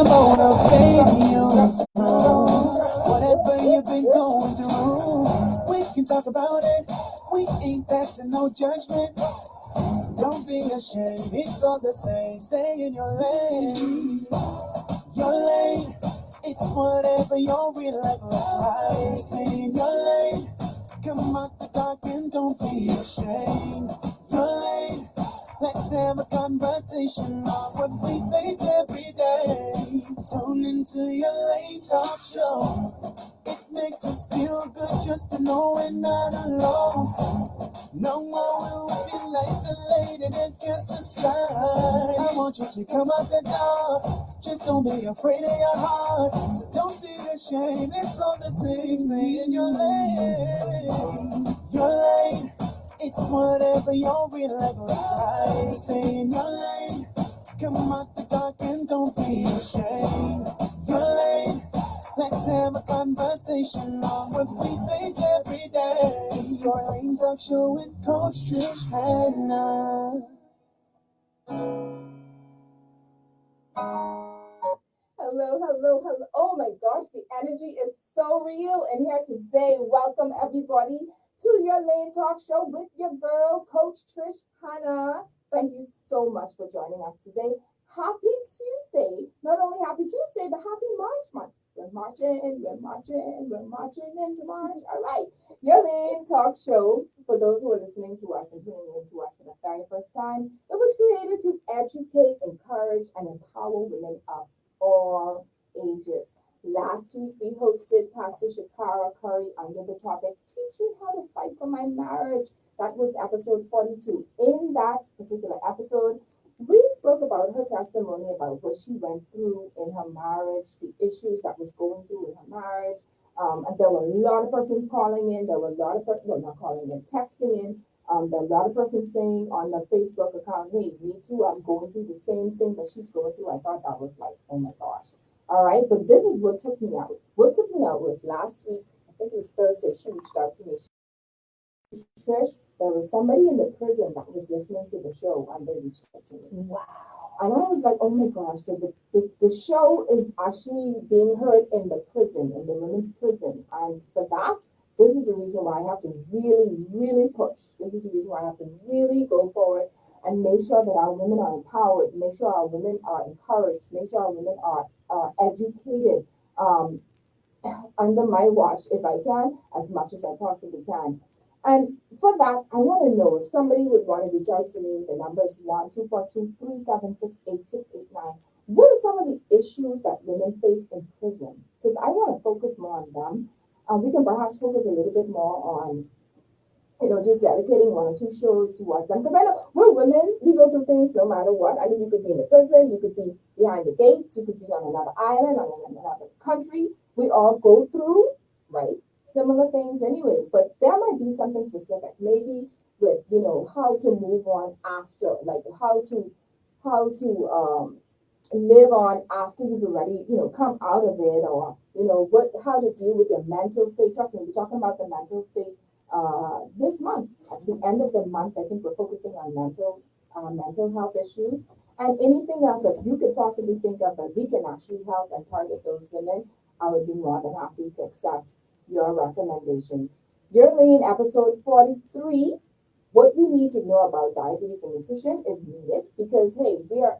motivate you. Whatever you've been going through, we can talk about it. We ain't passing no judgment. So don't be ashamed. It's all the same. Stay in your lane. Your lane. It's whatever your real life looks like. Stay in your lane. Come out the dark and don't be ashamed. Your lane. Let's have a conversation on what we face every day. Tune into your late talk show. It makes us feel good just to know we're not alone. No more will we feel isolated and cast aside. I want you to come out the dark. Just don't be afraid of your heart. So don't be ashamed. It's all the same. Stay in your lane. Your lane. It's whatever your real life looks like. Stay in your lane. Come out the dark and don't be ashamed. Your lane. Let's have a conversation on what we face every day. It's your lane talk show with Coach Trish Hanna. Hello. Oh my gosh, the energy is so real in here today. Welcome everybody to your Lane Talk Show with your girl, Coach Trish Hanna. Thank you so much for joining us today. Happy Tuesday. Not only happy Tuesday, but happy March month. We're marching into March. All right. Your Lane Talk Show, for those who are listening to us and tuning in to us for the very first time, it was created to educate, encourage, and empower women of all ages. Last week, we hosted Pastor Shakara Curry under the topic, Teach Me How to Fight for My Marriage. That was episode 42. In that particular episode, we spoke about her testimony about what she went through in her marriage, the issues that was going through in her marriage. And there were a lot of persons calling in. There were a lot of not calling in, texting in. There were a lot of persons saying on the Facebook account, hey, me too, I'm going through the same thing that she's going through. I thought that was like, oh my gosh. All right, but this is what took me out. What took me out was last week, I think it was Thursday, she reached out to me. Trish, there was somebody in the prison that was listening to the show and they reached out to me. Wow. And I was like, oh my gosh, so the show is actually being heard in the prison, in the women's prison. And for that, this is the reason why I have to really push. This is the reason why I have to really go forward and make sure that our women are empowered, make sure our women are encouraged, make sure our women are educated under my watch, if I can, as much as I possibly can. And for that, I want to know if somebody would want to reach out to me. The number is 1-242-376-8689. What are some of the issues that women face in prison? Because I want to focus more on them. We can perhaps focus a little bit more on, just dedicating 1 or 2 shows towards them. Because I know we're women, we go through things no matter what. I mean, you could be in the prison, you could be behind the gates, you could be on another island, on another country. We all go through, right, similar things anyway. But there might be something specific, maybe with, how to move on after, like how to live on after you've already, come out of it, or, how to deal with your mental state. Trust me, we're talking about the mental state this month. At the end of the month, I think we're focusing on mental health issues and anything else that you could possibly think of that we can actually help and target those women. I would be more than happy to accept your recommendations. You're in episode 43. What we need to know about diabetes and nutrition is needed because, hey, we're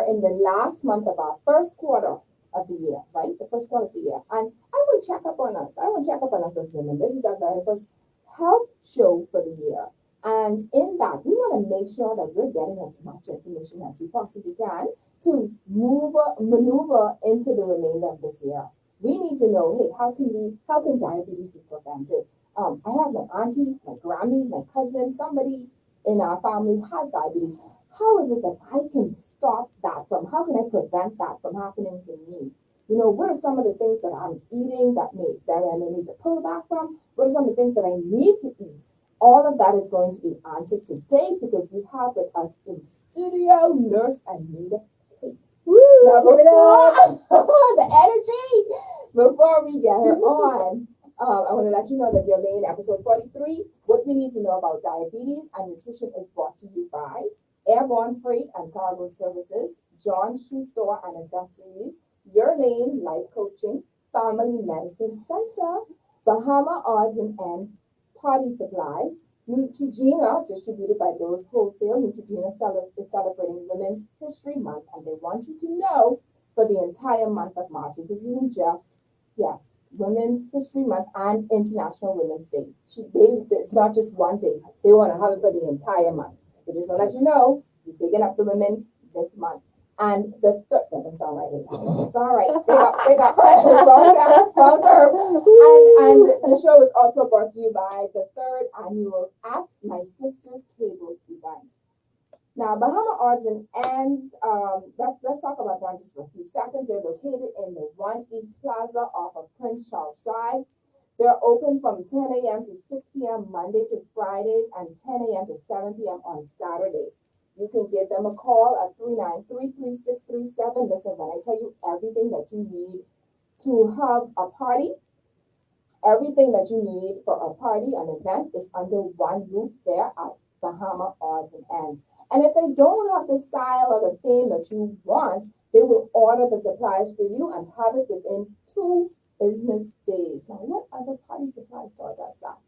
in the last month of our first quarter of the year, right? The first quarter of the year. And I want to check up on us. As women. This is our very first health show for the year. And in that, we want to make sure that we're getting as much information as we possibly can to maneuver into the remainder of this year. We need to know, hey, how can diabetes be prevented? I have my auntie, my Grammy, my cousin, somebody in our family has diabetes. How is it that I can stop that how can I prevent that from happening to me? What are some of the things that I'm eating that I may need to pull back from? What are some of the things that I need to eat? All of that is going to be answered today because we have with us in studio Nurse Anita Cates. Now, the energy before we get her on. I want to let you know that you're laying episode 43. What we need to know about diabetes and nutrition is brought to you by Airborne Freight and Cargo Services, John Shoe Store and Accessories, Your Lane Life Coaching, Family Medicine Center, Bahama Odds and Ends, Party Supplies, Neutrogena, distributed by Lowe's Wholesale. Neutrogena is celebrating Women's History Month, and they want you to know for the entire month of March. This isn't just, yes, Women's History Month and International Women's Day. It's not just one day. They want to have it for the entire month. So just to let you know, you're picking up the women this month. And the third, no, that's all right. It's all right. They got wrong term. And the show is also brought to you by the third annual At My Sister's Table event. Now, Bahama Odds and Ends, let's talk about them just for a few seconds. They're located in the One East Plaza off of Prince Charles Drive. They're open from 10 a.m. to 6 p.m. Monday to Fridays and 10 a.m. to 7 p.m. on Saturdays. You can give them a call at 393-3637. Listen, when I tell you everything that you need to have a party, everything that you need for a party, an event, is under one roof there at Bahama Odds and Ends. And if they don't have the style or the theme that you want, they will order the supplies for you and have it within 2 business days. Now, what other party supply store does that?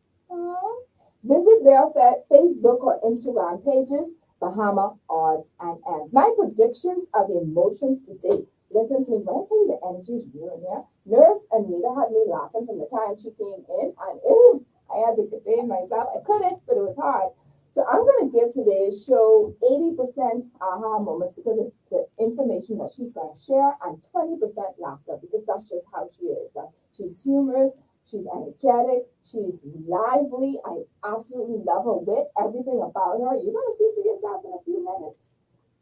Visit their Facebook or Instagram pages, Bahama Odds and Ends. My predictions of emotions today. Listen to me. When I tell you the energy is real in here, Nurse Anita had me laughing from the time she came in, and I had to contain myself. I couldn't, but it was hard. So I'm going to give today's show 80% aha moments because of the information that she's going to share, and 20% laughter because that's just how she is. Like, she's humorous, she's energetic, she's lively. I absolutely love her wit, everything about her. You're going to see for yourself in a few minutes.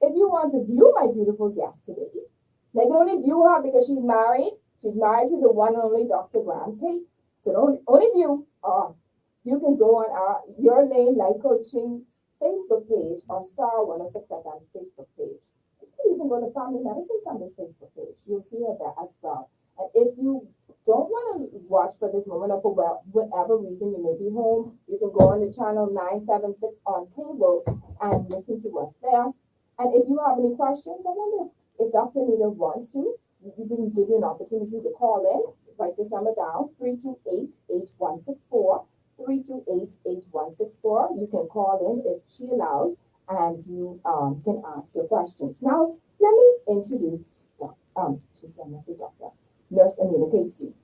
If you want to view my beautiful guest today, they can only view her because she's married. She's married to the one and only Dr. Graham Cates. So the only view, you can go on our Your Lane Life Coaching Facebook page or Star 106 FM's Facebook page. You can even go to Family Medicine Center's Facebook page. You'll see her there as well. And if you don't want to watch for this moment or for whatever reason you may be home, you can go on the channel 976 on cable and listen to us there. And if you have any questions, I wonder if Dr. Anita wants to, we can give you an opportunity to call in. Write this number down, 328-8164, 328-8164. You can call in if she allows, and you can ask your questions. Now, let me introduce Nurse Anita Cates to you.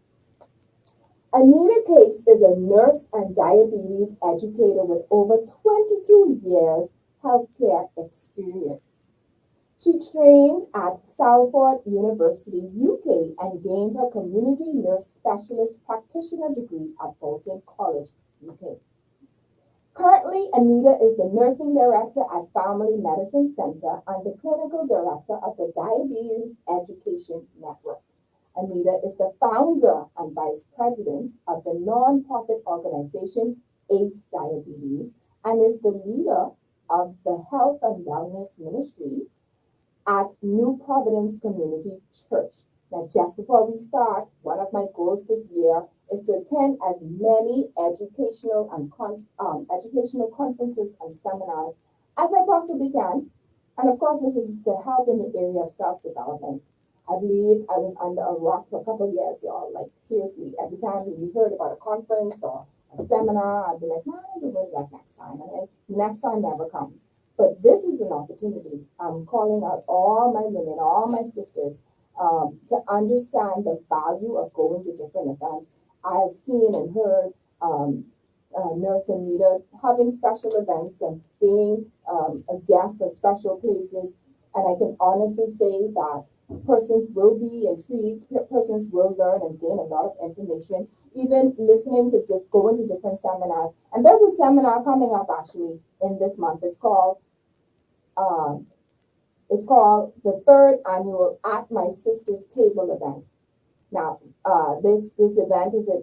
Anita Cates is a nurse and diabetes educator with over 22 years healthcare experience. She trained at Salford University, UK, and gained her community nurse specialist practitioner degree at Bolton College, UK. Currently, Anita is the nursing director at Family Medicine Center and the clinical director of the Diabetes Education Network. Anita is the founder and vice president of the non-profit organization ACE Diabetes and is the leader of the Health and Wellness Ministry at New Providence Community Church. Now, just before we start, one of my goals this year is to attend as many educational conferences and seminars as I possibly can. And of course, this is to help in the area of self-development. I believe I was under a rock for a couple of years, y'all. Like, seriously, every time we heard about a conference or a seminar, I'd be like, no, I can go to that next time. And then next time never comes. But this is an opportunity. I'm calling out all my women, all my sisters, to understand the value of going to different events. I've seen and heard Nurse Anita having special events and being a guest at special places. And I can honestly say that persons will be intrigued, persons will learn and gain a lot of information, even listening to going to different seminars. And there's a seminar coming up actually in this month. It's called the third annual At My Sister's Table event. Now, this event is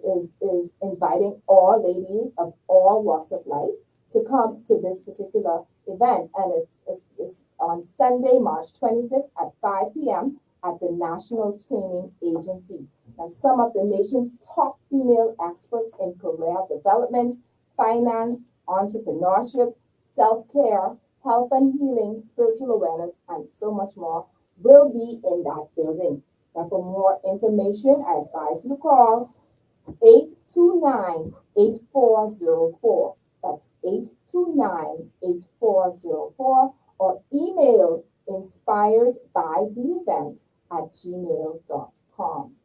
inviting all ladies of all walks of life to come to this particular event, and it's on Sunday, March 26th at 5 p.m. at the National Training Agency. Now, some of the nation's top female experts in career development, finance, entrepreneurship, self-care, health and healing, spiritual awareness, and so much more will be in that building. Now, for more information, I advise you to call 829-8404. That's 829-8404, or email inspiredbytheevent@gmail.com.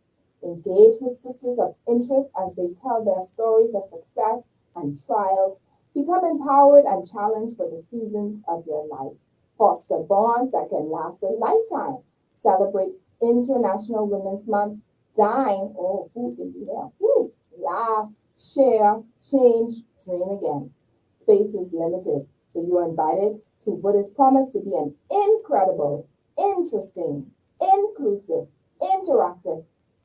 Engage with sisters of interest as they tell their stories of success and trials. Become empowered and challenged for the seasons of your life. Foster bonds that can last a lifetime. Celebrate International Women's Month. Dine, oh, food can be there. Woo. Laugh, share, change, dream again. Space is limited, so you are invited to what is promised to be an incredible, interesting, inclusive, interactive,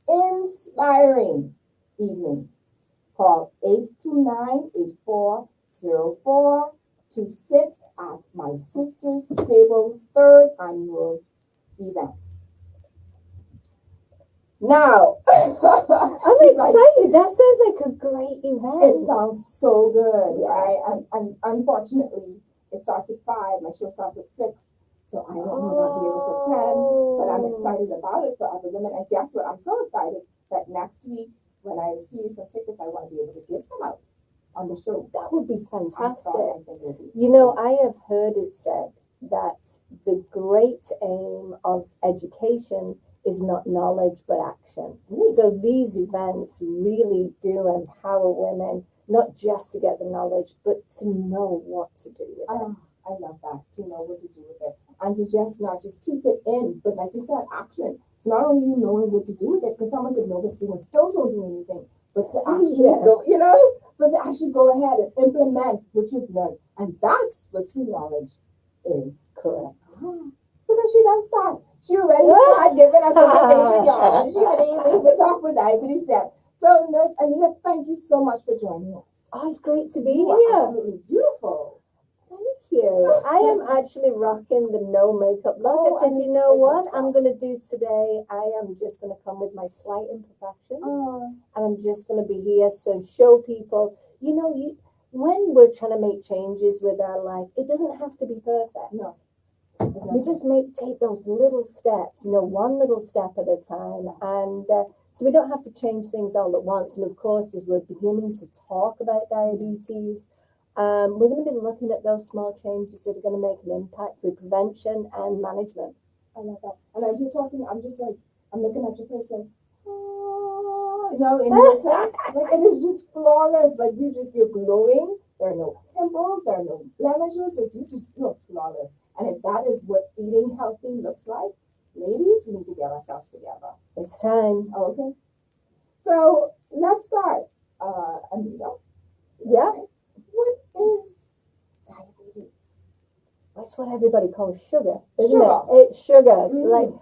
inspiring evening. Call 829-8404 to sit at my sister's table third annual event. Now, I'm excited. That sounds like a great event. It sounds so good, right? And unfortunately, it starts at 5. My show starts at 6. So I will not be able to attend, but I'm excited about it for other women. And guess what? I'm so excited that next week, when I receive some tickets, I want to be able to give some out on the show. That would be fantastic. I think it would be. You know, I have heard it said that the great aim of education is not knowledge but action. So these events really do empower women, not just to get the knowledge, but to know what to do with it. I love that, to know what to do with it. And to just not just keep it in, but like you said, action. It's not only you knowing what to do with it, because someone could know what to do and still don't do anything, but to actually go, but to actually go ahead and implement what you've learned. And that's what true knowledge is. Correct. So then she done start. She already started giving us information, y'all. And she already even talk with diabetes yet. So Nurse Anita, thank you so much for joining us. Oh, it's great to be You here. are absolutely beautiful. Thank you. I am actually rocking the no makeup look. I said, you know what I'm going to do today? I am just going to come with my slight imperfections. And I'm just going to be here to show people, when we're trying to make changes with our life, it doesn't have to be perfect. No. We just take those little steps, one little step at a time. And so we don't have to change things all at once. And of course, as we're beginning to talk about diabetes, we're going to be looking at those small changes that are going to make an impact through prevention and management. I love that. And as you're talking, I'm just like, I'm looking at your face like, oh, in yourself. Like, it is just flawless. Like, you're glowing. There are no pimples. There are no blemishes. You just look flawless. And if that is what eating healthy looks like, ladies, we need to get ourselves together. It's time. Okay. So let's start. Anita. Yeah. What is diabetes? That's what everybody calls sugar, isn't it? It's sugar. Like,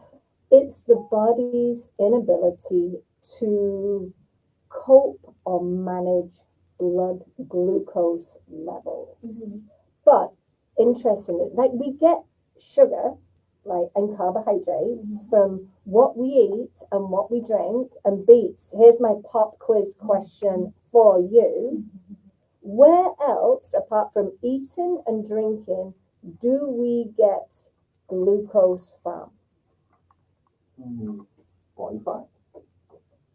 it's the body's inability to cope or manage blood glucose levels. But interestingly, like, we get sugar, like, and carbohydrates from what we eat and what we drink and beets. Here's my pop quiz question for you. Where else, apart from eating and drinking, do we get glucose from? Body fat.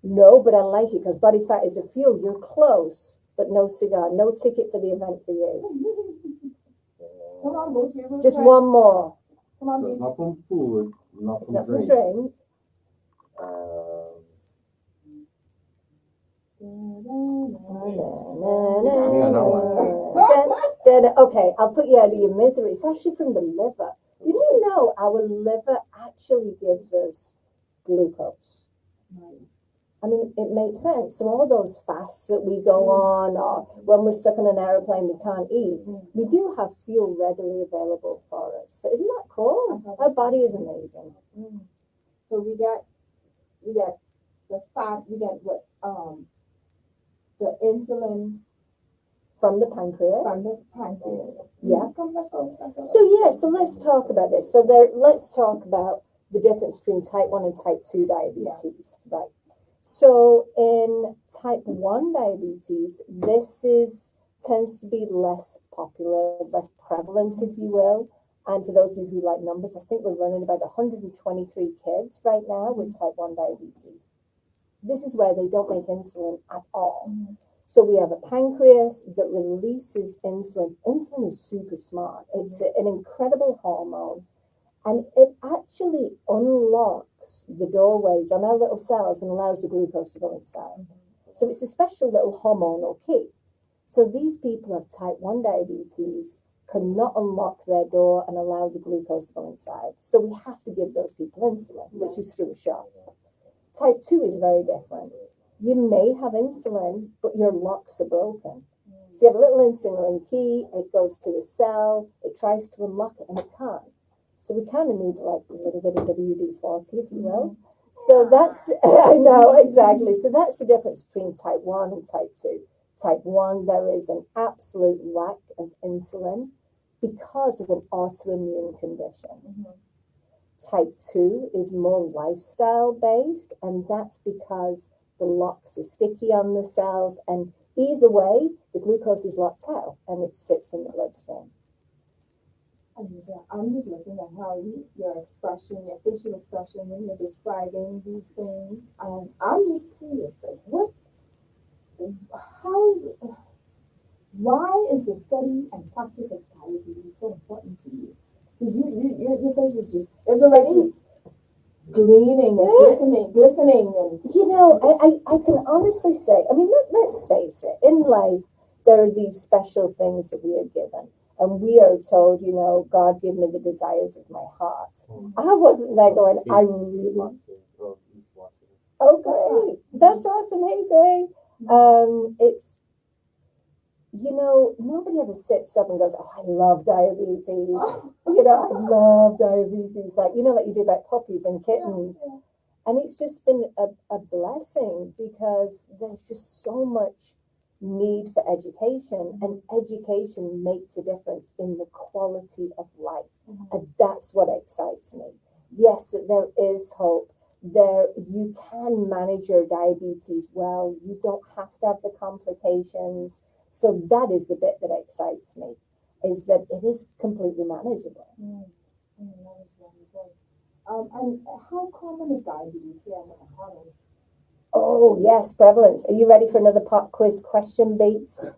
No, but I like it because body fat is a fuel. You're close, but no cigar. No ticket for the event for you. Come on, both of you. Just one more. Come on, so it's not from food, not from drink. Okay, I'll put you out of your misery. It's actually from the liver. Did you know our liver actually gives us glucose? I mean, it makes sense. So all those fasts that we go on, or when we're stuck in an airplane we can't eat, we do have fuel readily available for us. So isn't that cool? Our body is amazing. So we get the fat. We get what the insulin from the pancreas. Yeah. Let's go. So let's talk about this. So let's talk about the difference between type 1 and type 2 diabetes, right? So in type 1 diabetes, this tends to be less popular, less prevalent, if you will. And for those of you who like numbers, I think we're running about 123 kids right now with type 1 diabetes. This is where they don't make insulin at all. So we have a pancreas that releases insulin. Insulin is super smart. It's an incredible hormone. And it actually unlocks the doorways on our little cells and allows the glucose to go inside. So it's a special little hormonal key. So these people have type 1 diabetes cannot unlock their door and allow the glucose to go inside. So we have to give those people insulin, which is through a shot. Type 2 is very different. You may have insulin, but your locks are broken. So you have a little insulin key, it goes to the cell, it tries to unlock it, and it can't. So we kind of need like a little bit of WD-40, if you will. So that's, I know, exactly. So that's the difference between type 1 and type 2. Type 1, there is an absolute lack of insulin because of an autoimmune condition. Type 2 is more lifestyle based, and that's because the locks are sticky on the cells, and either way, the glucose is locked out and it sits in the bloodstream. Anita, I'm just looking at how your expression, your facial expression, when you're describing these things, and I'm just curious, like why is the study and practice of diabetes so important to you? Because your face is just, it's already gleaming and glistening. And you know, I can honestly say, I mean, let's face it, in life, there are these special things that we are given. And we are told, you know, God give me the desires of my heart. I wasn't there going, I really. Oh, great. That's awesome. Hey, great. It's, you know, nobody ever sits up and goes, oh, I love diabetes. You know, I love diabetes. Like, you know, like you do about puppies and kittens. Yeah. And it's just been a blessing because there's just so much need for education, and education makes a difference in the quality of life. And that's what excites me. Yes, there is hope. You can manage your diabetes well. You don't have to have the complications. So that is the bit that excites me, is that it is completely manageable. That is very good. And how common is diabetes here in the Bahamas? Oh, yes, prevalence. Are you ready for another pop quiz question, Bates?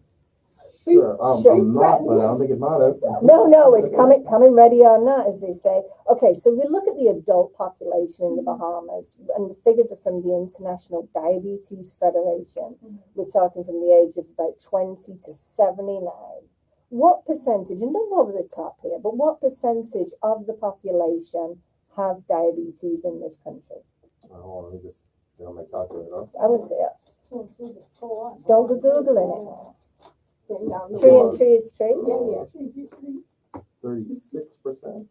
Sure. I'm not, but I don't think it matters. No, it's coming ready or not, as they say. Okay, so we look at the adult population in the Bahamas, and the figures are from the International Diabetes Federation. We're talking from the age of about 20 to 79. What percentage, and don't go over the top here, but what percentage of the population have diabetes in this country? Oh, let me just get on my calculator. I would say it. Don't go Googling it. 3 and 3 is 3? Yeah. 36%.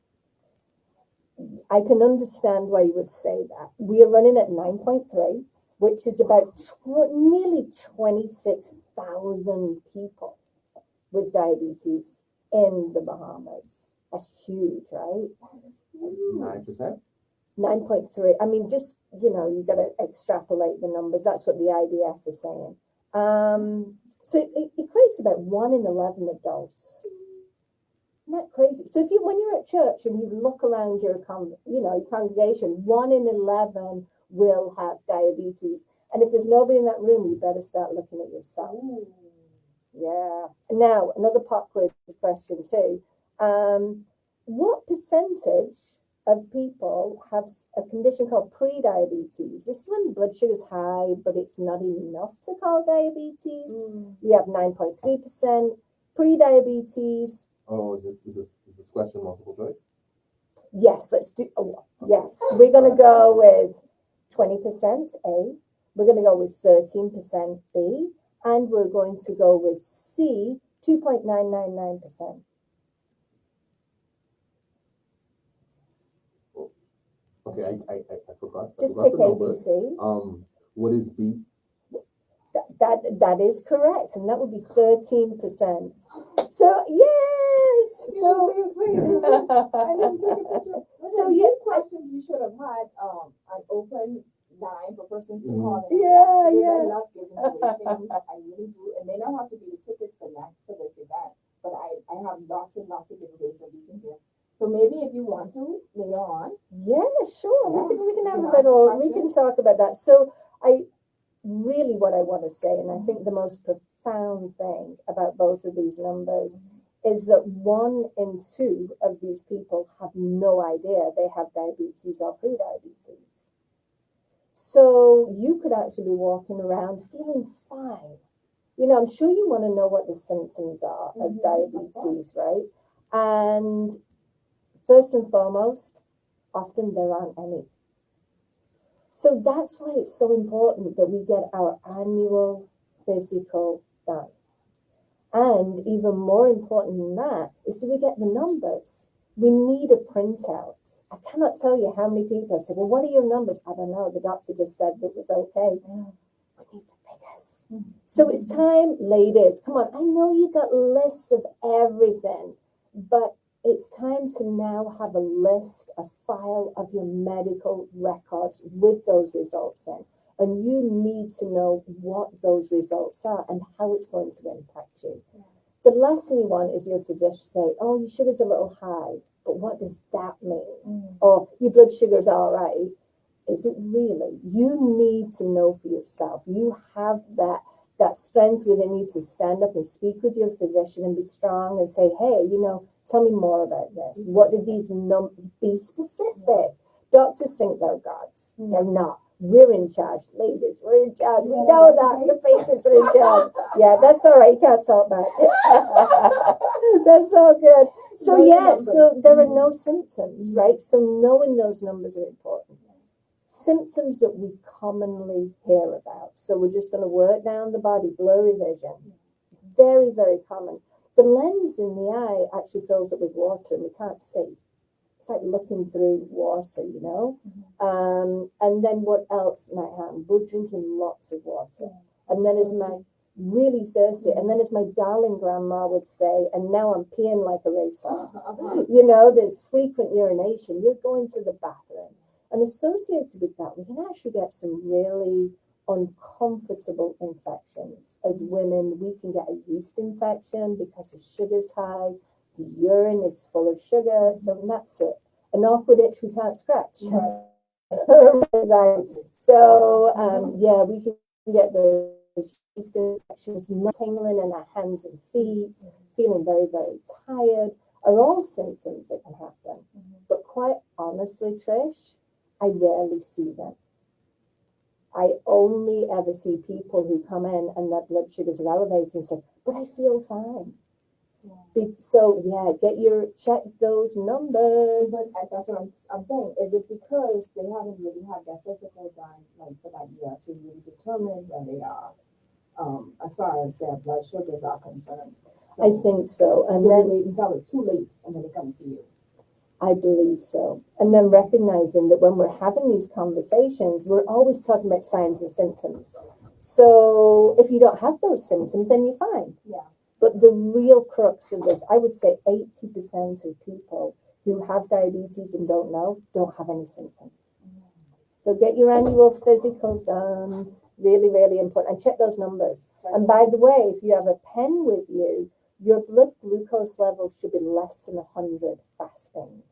I can understand why you would say that. We are running at 9.3, which is about nearly 26,000 people with diabetes in the Bahamas. That's huge, right? 9%? 9.3. I mean, just, you know, you got to extrapolate the numbers. That's what the IDF is saying. So it equates to about 1 in 11 adults. Isn't that crazy? So when you're at church and you look around your congregation, 1 in 11 will have diabetes. And if there's nobody in that room, you better start looking at yourself. Yeah. Now, another pop quiz question too. What percentage of people have a condition called prediabetes? This is when the blood sugar is high, but it's not enough to call diabetes. We have 9.3% prediabetes. Oh, is this question multiple choice? Yes, let's do. Yes, we're going to go with 20% A. We're going to go with 13% B, and we're going to go with C, 2.999%. Okay, I forgot. Just I forgot pick the A, number. B, C. What is B? That is correct, and that would be 13%. So yes. So I need to take a picture. So these questions we should have had an open line for persons to call in. I love giving away things. I really do. It may not have to be the tickets for this event, but I have lots and lots of giveaways that we can give. So maybe if you want to later on. Yeah, sure. Yeah. We can have You a can ask little, a we question. can talk about that. So really what I want to say, and I think the most profound thing about both of these numbers is that 1 in 2 of these people have no idea they have diabetes or prediabetes. So you could actually be walking around feeling fine. You know, I'm sure you want to know what the symptoms are of diabetes, right? And first and foremost, often there aren't any. So that's why it's so important that we get our annual physical done. And even more important than that is that we get the numbers. We need a printout. I cannot tell you how many people say, well, what are your numbers? I don't know. The doctor just said it was okay. We need the figures. So it's time, ladies, come on. I know you got lists of everything, but it's time to now have a list, a file of your medical records with those results in. And you need to know what those results are and how it's going to impact you. The last thing you want is your physician say, oh, your sugar's a little high, but what does that mean? Or your blood sugar's all right. Is it really? You need to know for yourself. You have that strength within you to stand up and speak with your physician and be strong and say, hey, you know, tell me more about this. What did these numbers, be specific. Doctors think they're gods. They're not. We're in charge. Ladies, we're in charge. We know that. The patients are in charge. Yeah, that's all right. You can't talk about it. That's all good. So yeah, so there are no symptoms, right? So knowing those numbers are important. Symptoms that we commonly hear about. So we're just going to work down the body, blurry vision. Very, very common. The lens in the eye actually fills up with water and we can't see. It's like looking through water, you know. And then what else might happen? We're drinking lots of water. And then as my really thirsty, and then as my darling grandma would say, and now I'm peeing like a racehorse. You know, there's frequent urination. You're going to the bathroom. And associated with that, we can actually get some really uncomfortable infections. As women, we can get a yeast infection because the sugar's high, the urine is full of sugar, so that's it. An awkward itch we can't scratch. So, yeah, we can get those yeast infections, tingling in our hands and feet, feeling very, very tired, are all symptoms that can happen. But quite honestly, Trish, I rarely see them. I only ever see people who come in and their blood sugars are elevated and say, but I feel fine. So yeah, check those numbers. But that's what I'm saying. Is it because they haven't really had their physical done like for that year to really determine where they are, as far as their blood sugars are concerned? So, I think so. And then wait until it's too late and then they come to you. I believe so. And then recognizing that when we're having these conversations, we're always talking about signs and symptoms. So if you don't have those symptoms, then you're fine. Yeah. But the real crux of this, I would say 80% of people who have diabetes and don't know, don't have any symptoms. So get your annual physical done. Really, really important. And check those numbers. And by the way, if you have a pen with you, your blood glucose level should be less than 100 fasting.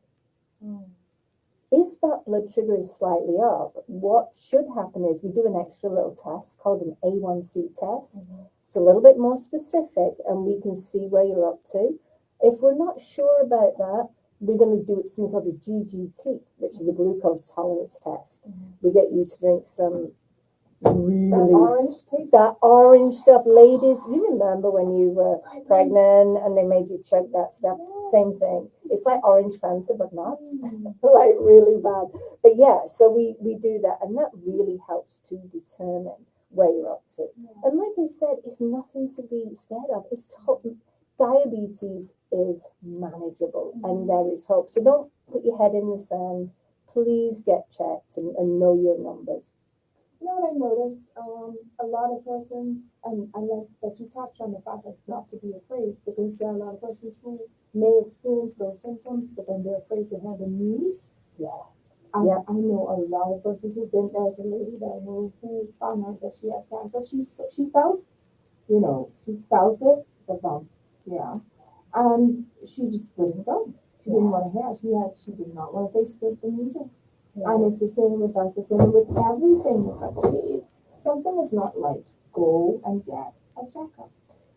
If that blood sugar is slightly up, what should happen is we do an extra little test called an A1C test. It's a little bit more specific and we can see where you're up to. If we're not sure about that, we're going to do something called a GGT, which is a glucose tolerance test. We get you to drink some that orange stuff. Ladies, you remember when you were pregnant and they made you chug that stuff? Same thing. It's like orange Fanta, but not like really bad. But yeah, so we do that, and that really helps to determine where you're up to. And like I said, it's nothing to be scared of. Diabetes is manageable, and there is hope. So don't put your head in the sand. Please get checked and know your numbers. You know what I noticed? A lot of persons, and I like that you touched on the fact that not to be afraid, because there are a lot of persons who may experience those symptoms, but then they're afraid to have the news. Yeah. I know a lot of persons who've been. There was a lady that I know who found out that she had cancer. She felt, she felt it, the bump, yeah, and she just wouldn't go. She didn't want to hear. She did not want to face the music. And it's the same with us as women. With everything, it's like, okay, something is not right. Go and get a checkup.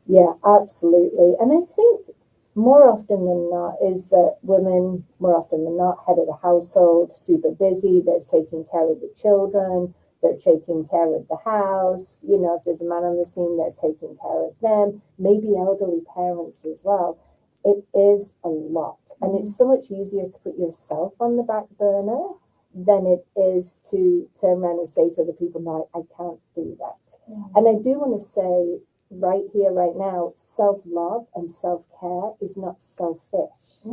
Yeah, absolutely. And I think more often than not is that women, more often than not, head of the household, super busy. They're taking care of the children. They're taking care of the house. You know, if there's a man on the scene, they're taking care of them. Maybe elderly parents as well. It is a lot. And it's so much easier to put yourself on the back burner than it is to turn around and say to other people, no, I can't do that. And I do want to say, right here, right now, self-love and self-care is not selfish.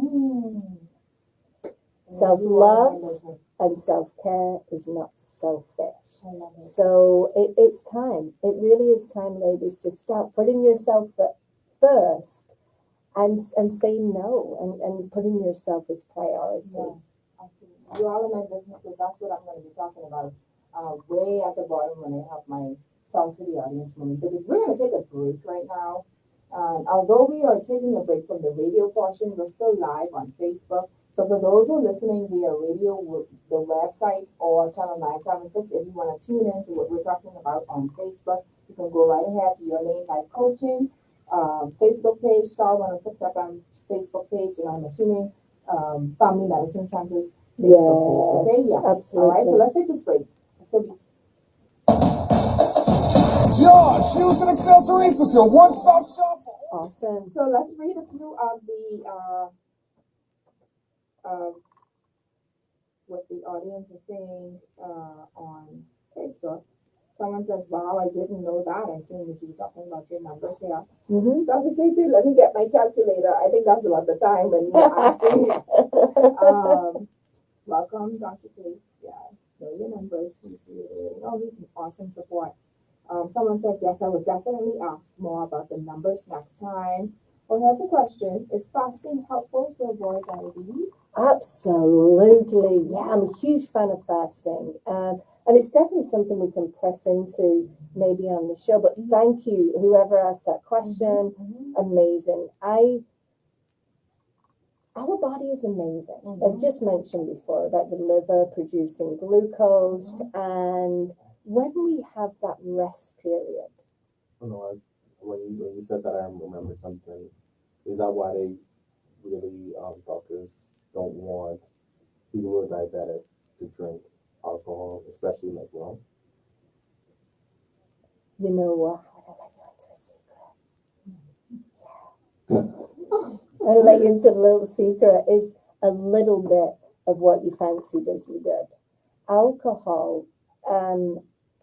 Self-love and self-care is not selfish. So it's time. It really is time, ladies, to start putting yourself first and saying no and putting yourself as priority. Yes, absolutely. You all in my business, because that's what I'm going to be talking about way at the bottom when I have my talk to the audience moment. Because we're going to take a break right now. And although we are taking a break from the radio portion, we're still live on Facebook. So for those who are listening via radio, the website or channel 976, if you want to tune in to what we're talking about on Facebook, you can go right ahead to Your Lane Life Coaching Facebook page, Star 106 FM Facebook page, and I'm assuming Family Medicine Center's Facebook page. Okay, yeah, absolutely. All right, so let's take this break. Let's go. George, shoes and accessories is your one-stop shop for. Awesome. So let's read a few of the what the audience is saying on Facebook. Someone says, wow, I didn't know that. I'm assuming that you were talking about your numbers here. Dr. Katie, let me get my calculator. I think that's about the time when you were asking. Welcome, Dr. Katie. Yes, know your numbers. He's really always an awesome support. Someone says, yes, I would definitely ask more about the numbers next time. Well, here's a question. Is fasting helpful to avoid diabetes? Absolutely. Yeah, I'm a huge fan of fasting. And it's definitely something we can press into maybe on the show. But thank you, whoever asked that question. Amazing. Our body is amazing. I've just mentioned before about the liver producing glucose. And when we have that rest period. When you said that, I remember something. Is that why they really, doctors don't want people who are diabetic to drink alcohol, especially like rum? You know what? I'll let you into a little secret. Is a little bit of what you fancy does you good. Alcohol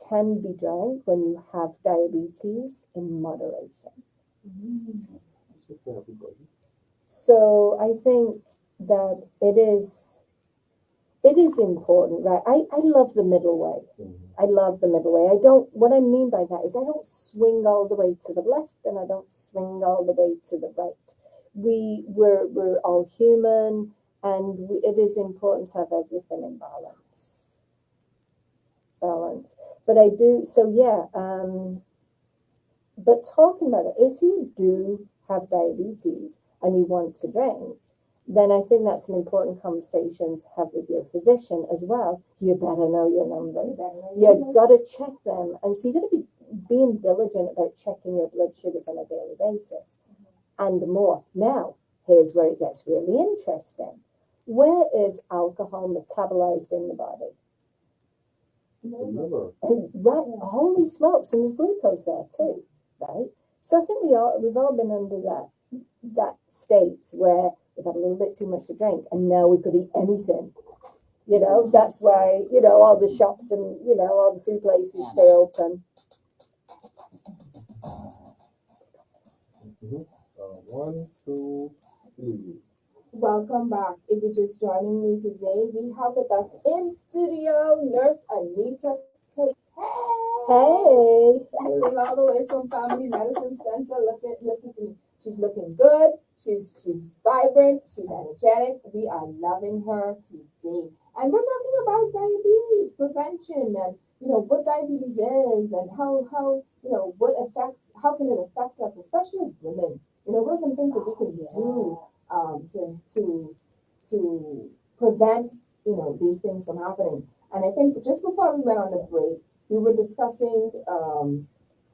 can be drank when you have diabetes in moderation. So I think that it is important, right? I love the middle way. I love the middle way. What I mean by that is I don't swing all the way to the left and I don't swing all the way to the right. We're all human, and it is important to have everything in balance. But I do, so yeah, but talking about it, if you do have diabetes and you want to drink, then I think that's an important conversation to have with your physician as well. You better know your numbers. You've got to check them. And so you've got to be being diligent about checking your blood sugars on a daily basis and more. Now, here's where it gets really interesting. Where is alcohol metabolized in the body? Right, holy smokes, and there's glucose there too, right? So I think we've all been under that state where we've had a little bit too much to drink, and now we could eat anything. You know, that's why, you know, all the shops and, you know, all the food places stay open. 1, 2, 3. Welcome back. If you're just joining me today, we have with us in studio Nurse Anita Cates. Hey. All the way from Family Medicine Center. Listen to me. She's looking good. She's vibrant. She's energetic. We are loving her today. And we're talking about diabetes prevention and, you know, what diabetes is and how you know, how can it affect us, especially as women? You know, what are some things that we can do to to prevent, these things from happening. And I think just before we went on the break, we were discussing,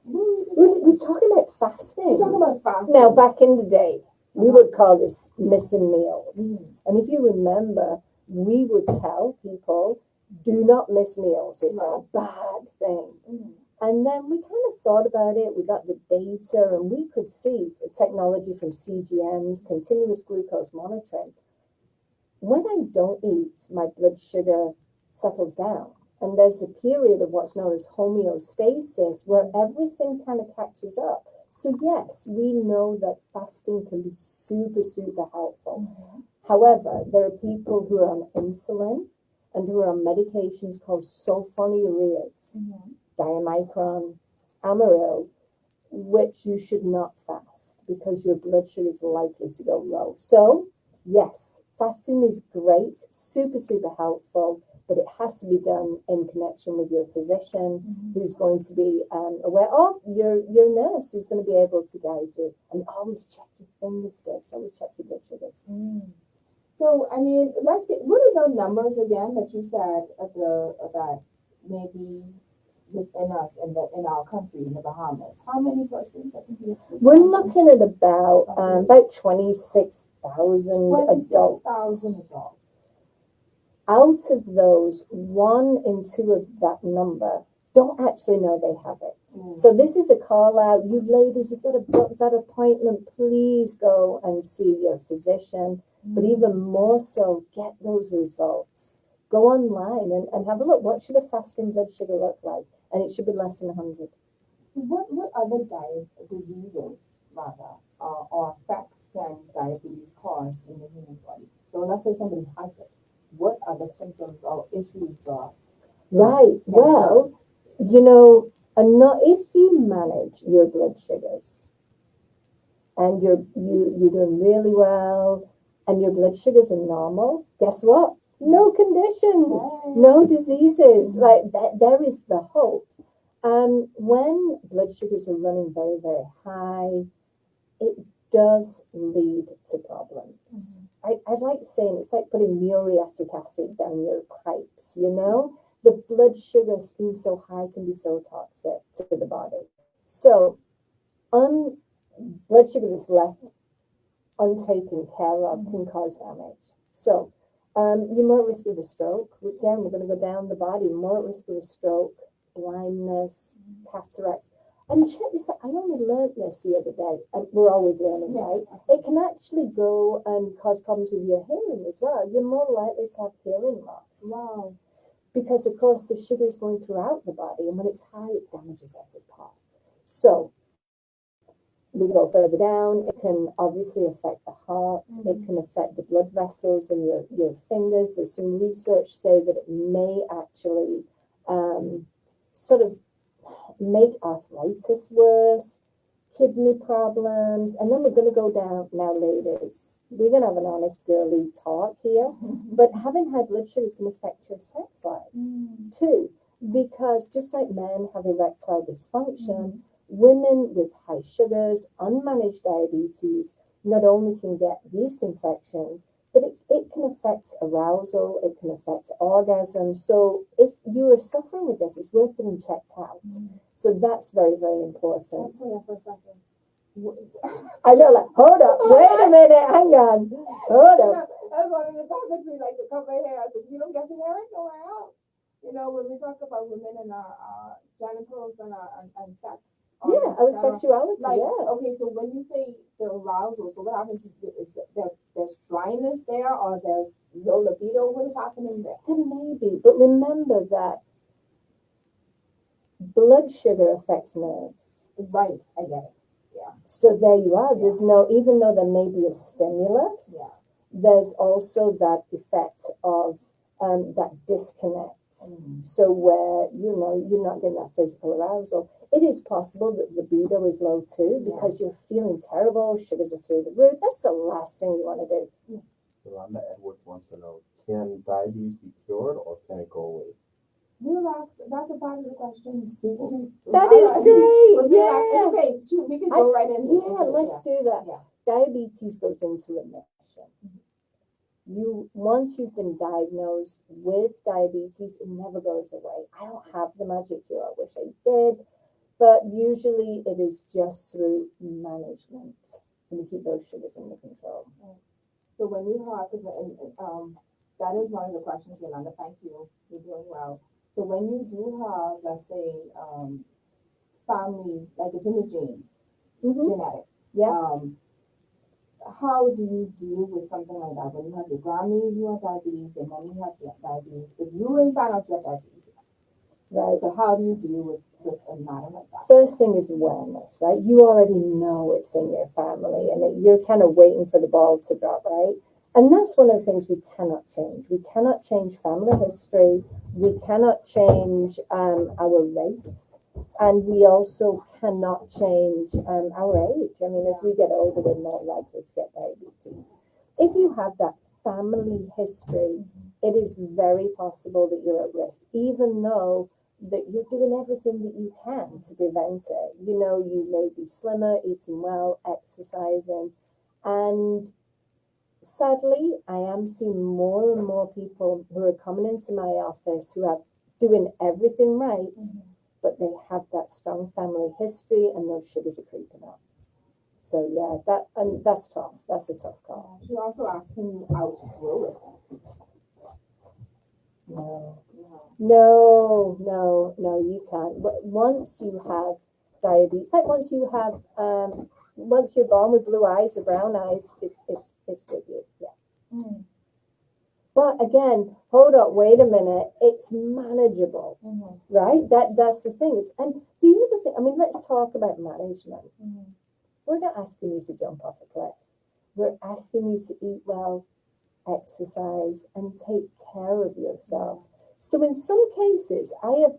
we're talking about fasting. We're talking about fasting. Now, back in the day, we would call this missing meals. And if you remember, we would tell people, do not miss meals. It's a bad thing. And then we kind of thought about it. We got the data, and we could see technology from CGMs, continuous glucose monitoring. When I don't eat, my blood sugar settles down. And there's a period of what's known as homeostasis where everything kind of catches up. So yes, we know that fasting can be super, super helpful. However, there are people who are on insulin and who are on medications called sulfonylureas, diamicron, amaryl, which you should not fast because your blood sugar is likely to go low. So yes, fasting is great, super, super helpful, but it has to be done in connection with your physician who's going to be aware, or your nurse who's going to be able to guide you. And always check your finger sticks, always check your blood sugars. So, I mean, what are the numbers again that you said that maybe within us in our country, in the Bahamas? How many persons? I think we're looking at about 26,000 adults. 26,000 adults. Out of those, 1 in 2 of that number don't actually know they have it. So this is a call out. You ladies, you've got to book that appointment. Please go and see your physician. But even more so, get those results. Go online and have a look. What should a fasting blood sugar look like? And it should be less than 100. What other diseases, or effects can diabetes cause in the human body? So let's say somebody has it. What are the symptoms or issues are? Right. Well, if you manage your blood sugars and you're doing really well and your blood sugars are normal, guess what? No conditions, no diseases. Like that, there is the hope. When blood sugars are running very, very high, it does lead to problems. I like saying it's like putting muriatic acid down your pipes, The blood sugar being so high can be so toxic to the body. So blood sugar that's left untaken care of can cause damage. So you're more at risk of a stroke. Again, we're going to go down the body. More at risk of a stroke, blindness, cataracts. And check this out. I only learned this the other day, and we're always learning, right? It can actually go and cause problems with your hearing as well. You're more likely to have hearing loss. Wow. Because, of course, the sugar is going throughout the body, and when it's high, it damages every part. So we go further down. It can obviously affect the heart. It can affect the blood vessels in your fingers. There's some research say that it may actually sort of make arthritis worse, kidney problems. And then we're going to go down now, ladies. We're going to have an honest girly talk here. But having high blood sugar is going to affect your sex life too. Because just like men have erectile dysfunction, women with high sugars, unmanaged diabetes, not only can get yeast infections, but it can affect arousal, it can affect orgasm. So if you are suffering with this, it's worth getting checked out. So that's very, very important. Let's say that for a second. I know, like, hold up, wait a minute, hang on, hold up. That's one of the topics we like to cover here, because we don't get to hear it nowhere else. When we talk about women and our genitals and sex. Yeah, our sexuality, Okay, so when you say the arousal, so what happens is that there's dryness there, or there's low libido? What is happening there? There may be, but remember that blood sugar affects nerves. Right, I get it. Yeah. So there you are. There's even though there may be a stimulus, there's also that effect of that disconnect. So where, you're not getting that physical arousal. It is possible that libido is low too, because you're feeling terrible, sugars are through the roof. That's the last thing you want to do. Yolanda Edwards wants to know, can diabetes be cured or can it go away? That's a part of the question. That is great. It's okay. We can go right in. Let's do that. Yeah. Diabetes goes into remission. Once you've been diagnosed with diabetes, it never goes away. I don't have the magic cure. I wish I did, but usually it is just through management and keep those sugars under control. So when you have, that is one of the questions, Yolanda. Thank you. You're doing well. So when you do have, let's say, family, like it's in the genes, genetic. Yeah. How do you deal with something like that when you have your Grammy who had diabetes, your mommy had diabetes, but you ain't found out you have diabetes? Right. So how do you deal with a matter like that? First thing is awareness, right? You already know it's in your family, and you're kind of waiting for the ball to drop, right? And that's one of the things we cannot change. We cannot change family history. We cannot change our race. And we also cannot change our age. I mean, as we get older, we're more likely to get diabetes. If you have that family history, it is very possible that you're at risk, even though that you're doing everything that you can to prevent it. You know, you may be slimmer, eating well, exercising. And sadly, I am seeing more and more people who are coming into my office who are doing everything right, but they have that strong family history and those sugars are creeping up. So yeah, that's tough. That's a tough call. She's also asking you outgrow it. No, you can't. But once you have diabetes, like once you're born with blue eyes or brown eyes, it's with you. Yeah. But again, hold up, wait a minute. It's manageable, right? That's the thing. And the other thing, I mean, let's talk about management. We're not asking you to jump off a cliff. We're asking you to eat well, exercise, and take care of yourself. So in some cases, I've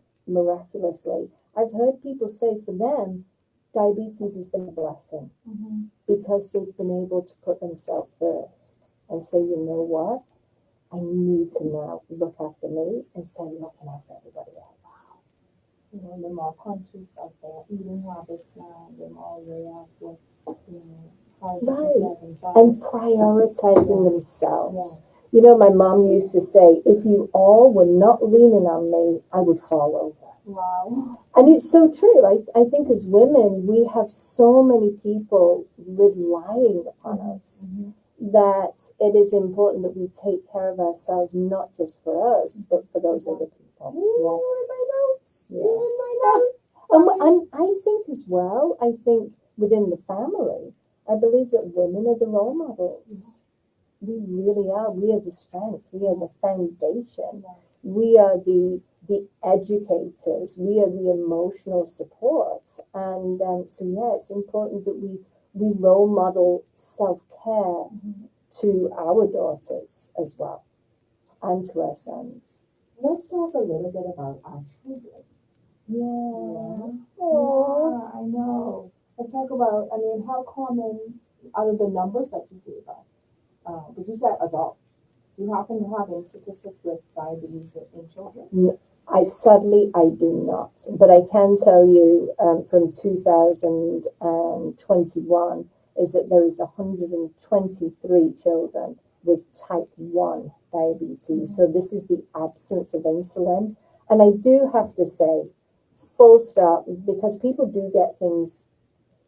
heard people say for them, diabetes has been a blessing because they've been able to put themselves first and say, you know what? I need to now look after me instead of looking after everybody else. You know, they're more conscious of their eating habits now. They're more aware of what, right. And prioritizing themselves. Yeah. You know, my mom used to say, if you all were not leaning on me, I would fall over. Wow. And it's so true. I think as women, we have so many people relying upon us that it is important that we take care of ourselves, not just for us, but for those other people. Ooh, my notes. And I think as well, within the family, I believe that women are the role models. We really are. We are the strength. We are the foundation. Yes. We are the educators. We are the emotional support. And so it's important that we role model self-care to our daughters as well and to our sons. Let's talk a little bit about our children. Yeah, I know. Let's talk about, I mean, how common out of the numbers that you gave us, because you said adults, do you happen to have any statistics with diabetes in children? No, I do not. But I can tell you from 2021 is that there is 123 children with type 1 diabetes. So this is the absence of insulin. And I do have to say, full stop, because people do get things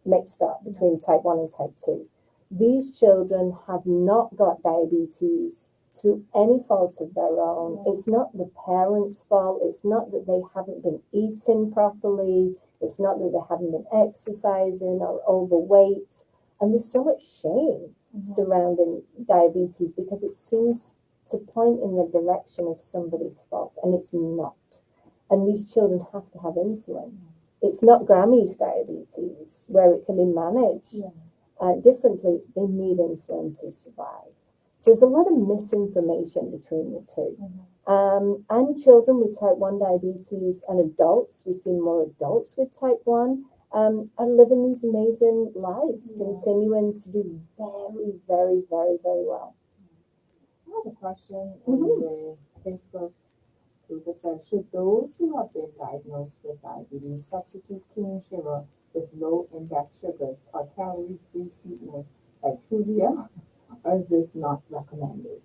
mixed up between type 1 and type 2. These children have not got diabetes through any fault of their own. It's not the parents' fault. It's not that they haven't been eating properly. It's not that they haven't been exercising or overweight. And there's so much shame surrounding diabetes because it seems to point in the direction of somebody's fault, and it's not. And these children have to have insulin. It's not Grammy's diabetes where it can be managed differently. They need insulin to survive. So there's a lot of misinformation between the two. And children with type 1 diabetes and adults, we've seen more adults with type 1, are living these amazing lives, continuing to do very, very, very, very well. I have a question in the Facebook group. It says, should those who have been diagnosed with diabetes substitute clean sugar with low index sugars or calorie-free sweeteners like Truvia, or is this not recommended?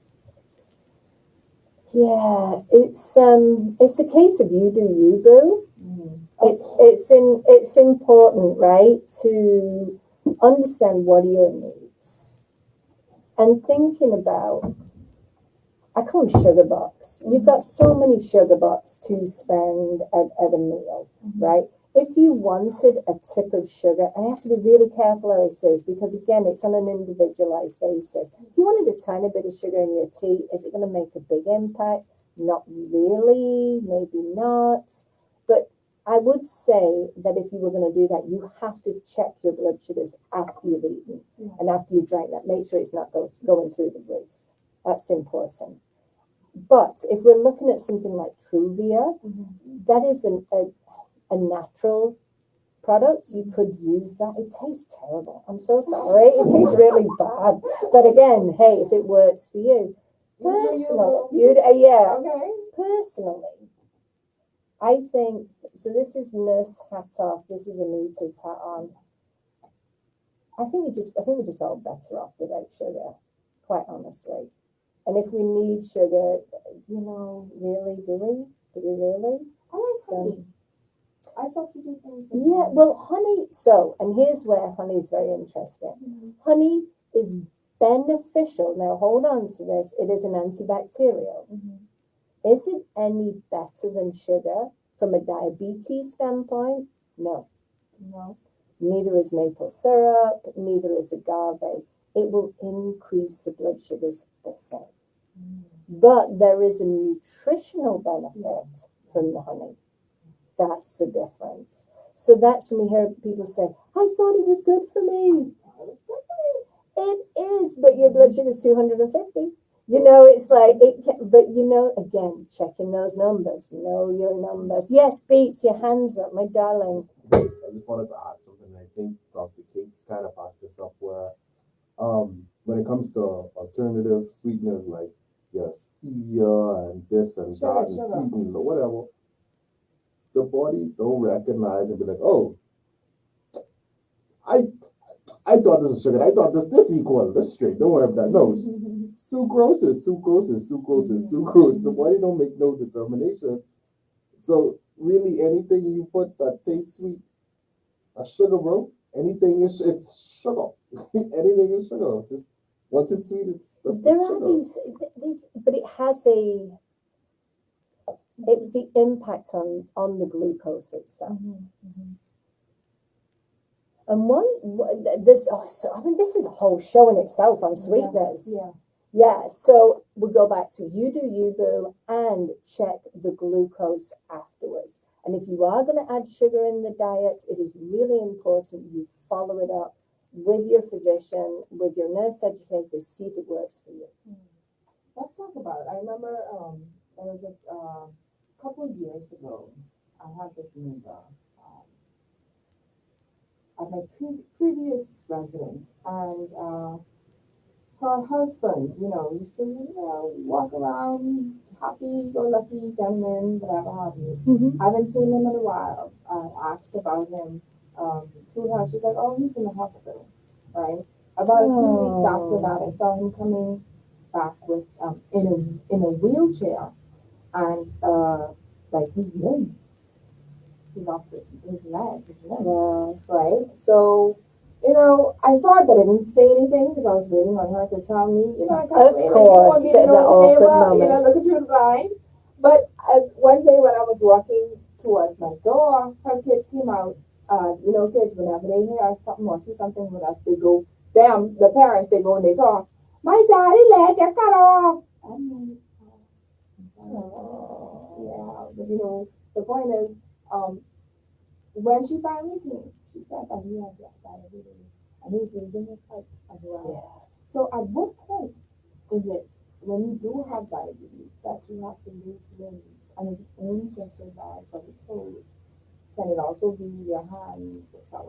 Yeah, it's a case of you do you, boo. It's important, right, to understand what are your needs and thinking about. I call them sugar bucks. You've got so many sugar bucks to spend at a meal, right? If you wanted a tip of sugar, and I have to be really careful how I say this because, again, it's on an individualized basis. If you wanted a tiny bit of sugar in your tea, is it going to make a big impact? Not really, maybe not. But I would say that if you were going to do that, you have to check your blood sugars after you've eaten and after you've drank that. Make sure it's not going through the roof. That's important. But if we're looking at something like Truvia, that is a natural product. You could use that. It tastes terrible. I'm so sorry. It tastes really bad. But again, hey, if it works for you. Personally, personally, I think, so this is Nurse hat off, this is Anita's hat on. I think we're just all better off without sugar, quite honestly. And if we need sugar, really, do we? Do we really? I like honey. I substitute things. Yeah, well, honey, and here's where honey is very interesting. Honey is beneficial. Now, hold on to this. It is an antibacterial. Is it any better than sugar from a diabetes standpoint? No. Neither is maple syrup, neither is agave. It will increase the blood sugars the same. But there is a nutritional benefit from the honey. That's the difference. So that's when we hear people say, I thought it was good for me. It's good for me. It is, but your blood sugar is 250. It's like, but again, checking those numbers. Know your numbers. Yes, Beats, your hands up, my darling. I just wanted to add something. I think Dr. Cates kind of backed this up where when it comes to alternative sweeteners like stevia and this and that and sweetening or whatever, the body don't recognize and be like, oh, I thought this was sugar. I thought this equal. This straight. Don't worry about that. No, sucrose is sucrose is sucrose is sucrose. The body don't make no determination. So really, anything you put that tastes sweet, a sugar, bro. Anything it's sugar. Anything is sugar. Just once it's sweet, there are sugar. these, but it has it's the impact on the glucose itself. And this is a whole show in itself on sweetness. Yeah. So we'll go back to you do you, boo, and check the glucose afterwards. And if you are going to add sugar in the diet, it is really important you follow it up with your physician, with your nurse educator, see if it works for you. Let's talk about it. I remember there was a couple of years ago, I had this neighbor at my previous residence, and her husband, used to, walk around happy-go-lucky gentleman, whatever have you. I haven't seen him in a while. I asked about him through her. She's like, oh, he's in the hospital, right? About a few weeks after that, I saw him coming back with in a wheelchair, and like his limb. He lost his leg, right? So, I saw it, but I didn't say anything because I was waiting on her to tell me, I can't wait. Course, like, you want me to know his neighbor, look at your lines. But one day when I was walking towards my door, her kids came out. Kids, whenever they hear something or see something with us, they go, the parents, they go and they talk, my daddy leg got cut off. I'm like, yeah, but the point is, when she finally came, she said that he had diabetes and he was losing his sight as well. Yeah. So at what point is it when you do have diabetes that you have to lose limbs, and it's only just your legs or the toes? Can it also be your hands, etc.?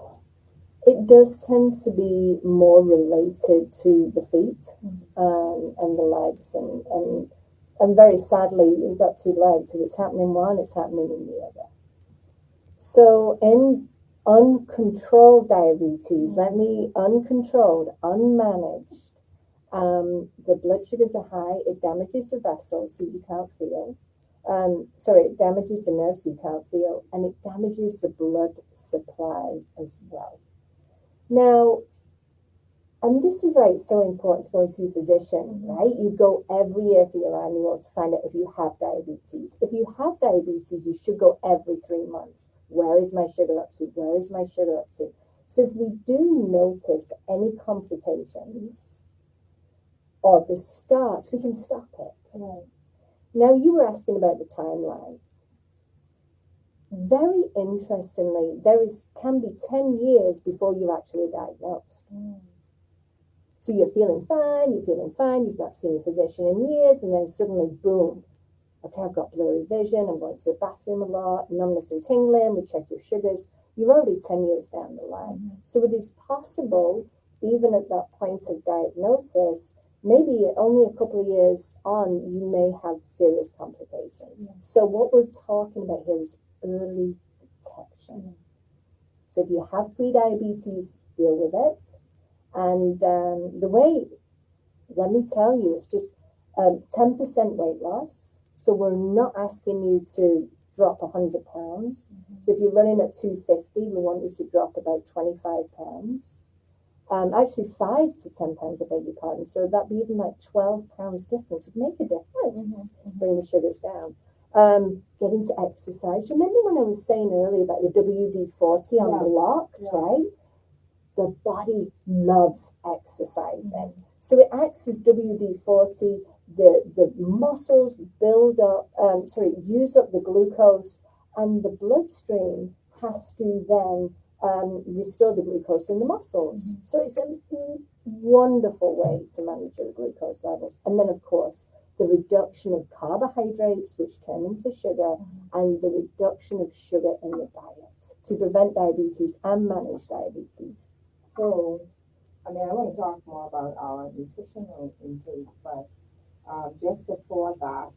It does tend to be more related to the feet and the legs, and very sadly, you've got two legs. If it's happening in one, it's happening in the other. So in uncontrolled diabetes, uncontrolled, unmanaged, The blood sugars are high. It damages the vessels, so you can't feel. It damages the nerves, so you can't feel, and it damages the blood supply as well. Now, and this is why it's so important to go and see a physician, right? You go every year for your annual to find out if you have diabetes. If you have diabetes, you should go every 3 months. Where is my sugar up to? Where is my sugar up to? So if we do notice any complications or the starts, we can stop it. Right. Now, you were asking about the timeline. Very interestingly, can be 10 years before you're actually diagnosed. So you're feeling fine, you've not seen a physician in years, and then suddenly, boom, okay, I've got blurry vision, I'm going to the bathroom a lot, numbness and tingling, we check your sugars. You're already 10 years down the line. So it is possible, even at that point of diagnosis, maybe only a couple of years on, you may have serious complications. So what we're talking about here is early detection. So if you have prediabetes, deal with it. And the way, let me tell you, it's just 10% weight loss. So we're not asking you to drop 100 pounds. So if you're running at 250, we want you to drop about 25 pounds. Actually 5 to 10 pounds, I beg your pardon. So that'd be even like 12 pounds difference would make a difference. Bring the sugars down. Get into exercise. Remember when I was saying earlier about the WD-40 on the locks, right? The body loves exercising. So it acts as WD-40. The muscles build up, use up the glucose, and the bloodstream has to then restore the glucose in the muscles. So it's a wonderful way to manage your glucose levels. And then, of course, the reduction of carbohydrates, which turn into sugar, and the reduction of sugar in the diet to prevent diabetes and manage diabetes. So, I mean, I want to talk more about our nutritional intake, but just before that,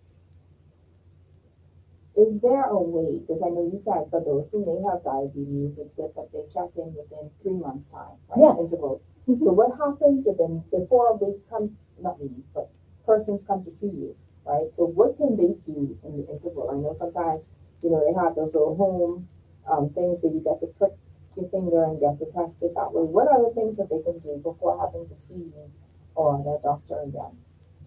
is there a way, because I know you said for those who may have diabetes, it's good that they check in within 3 months' time, right? Yes. Intervals. So what happens before we come, not me, but persons come to see you, right? So what can they do in the interval? I know sometimes, they have those little home things where you get to prick your finger and get to test it that way. What are the things that they can do before having to see you or their doctor again?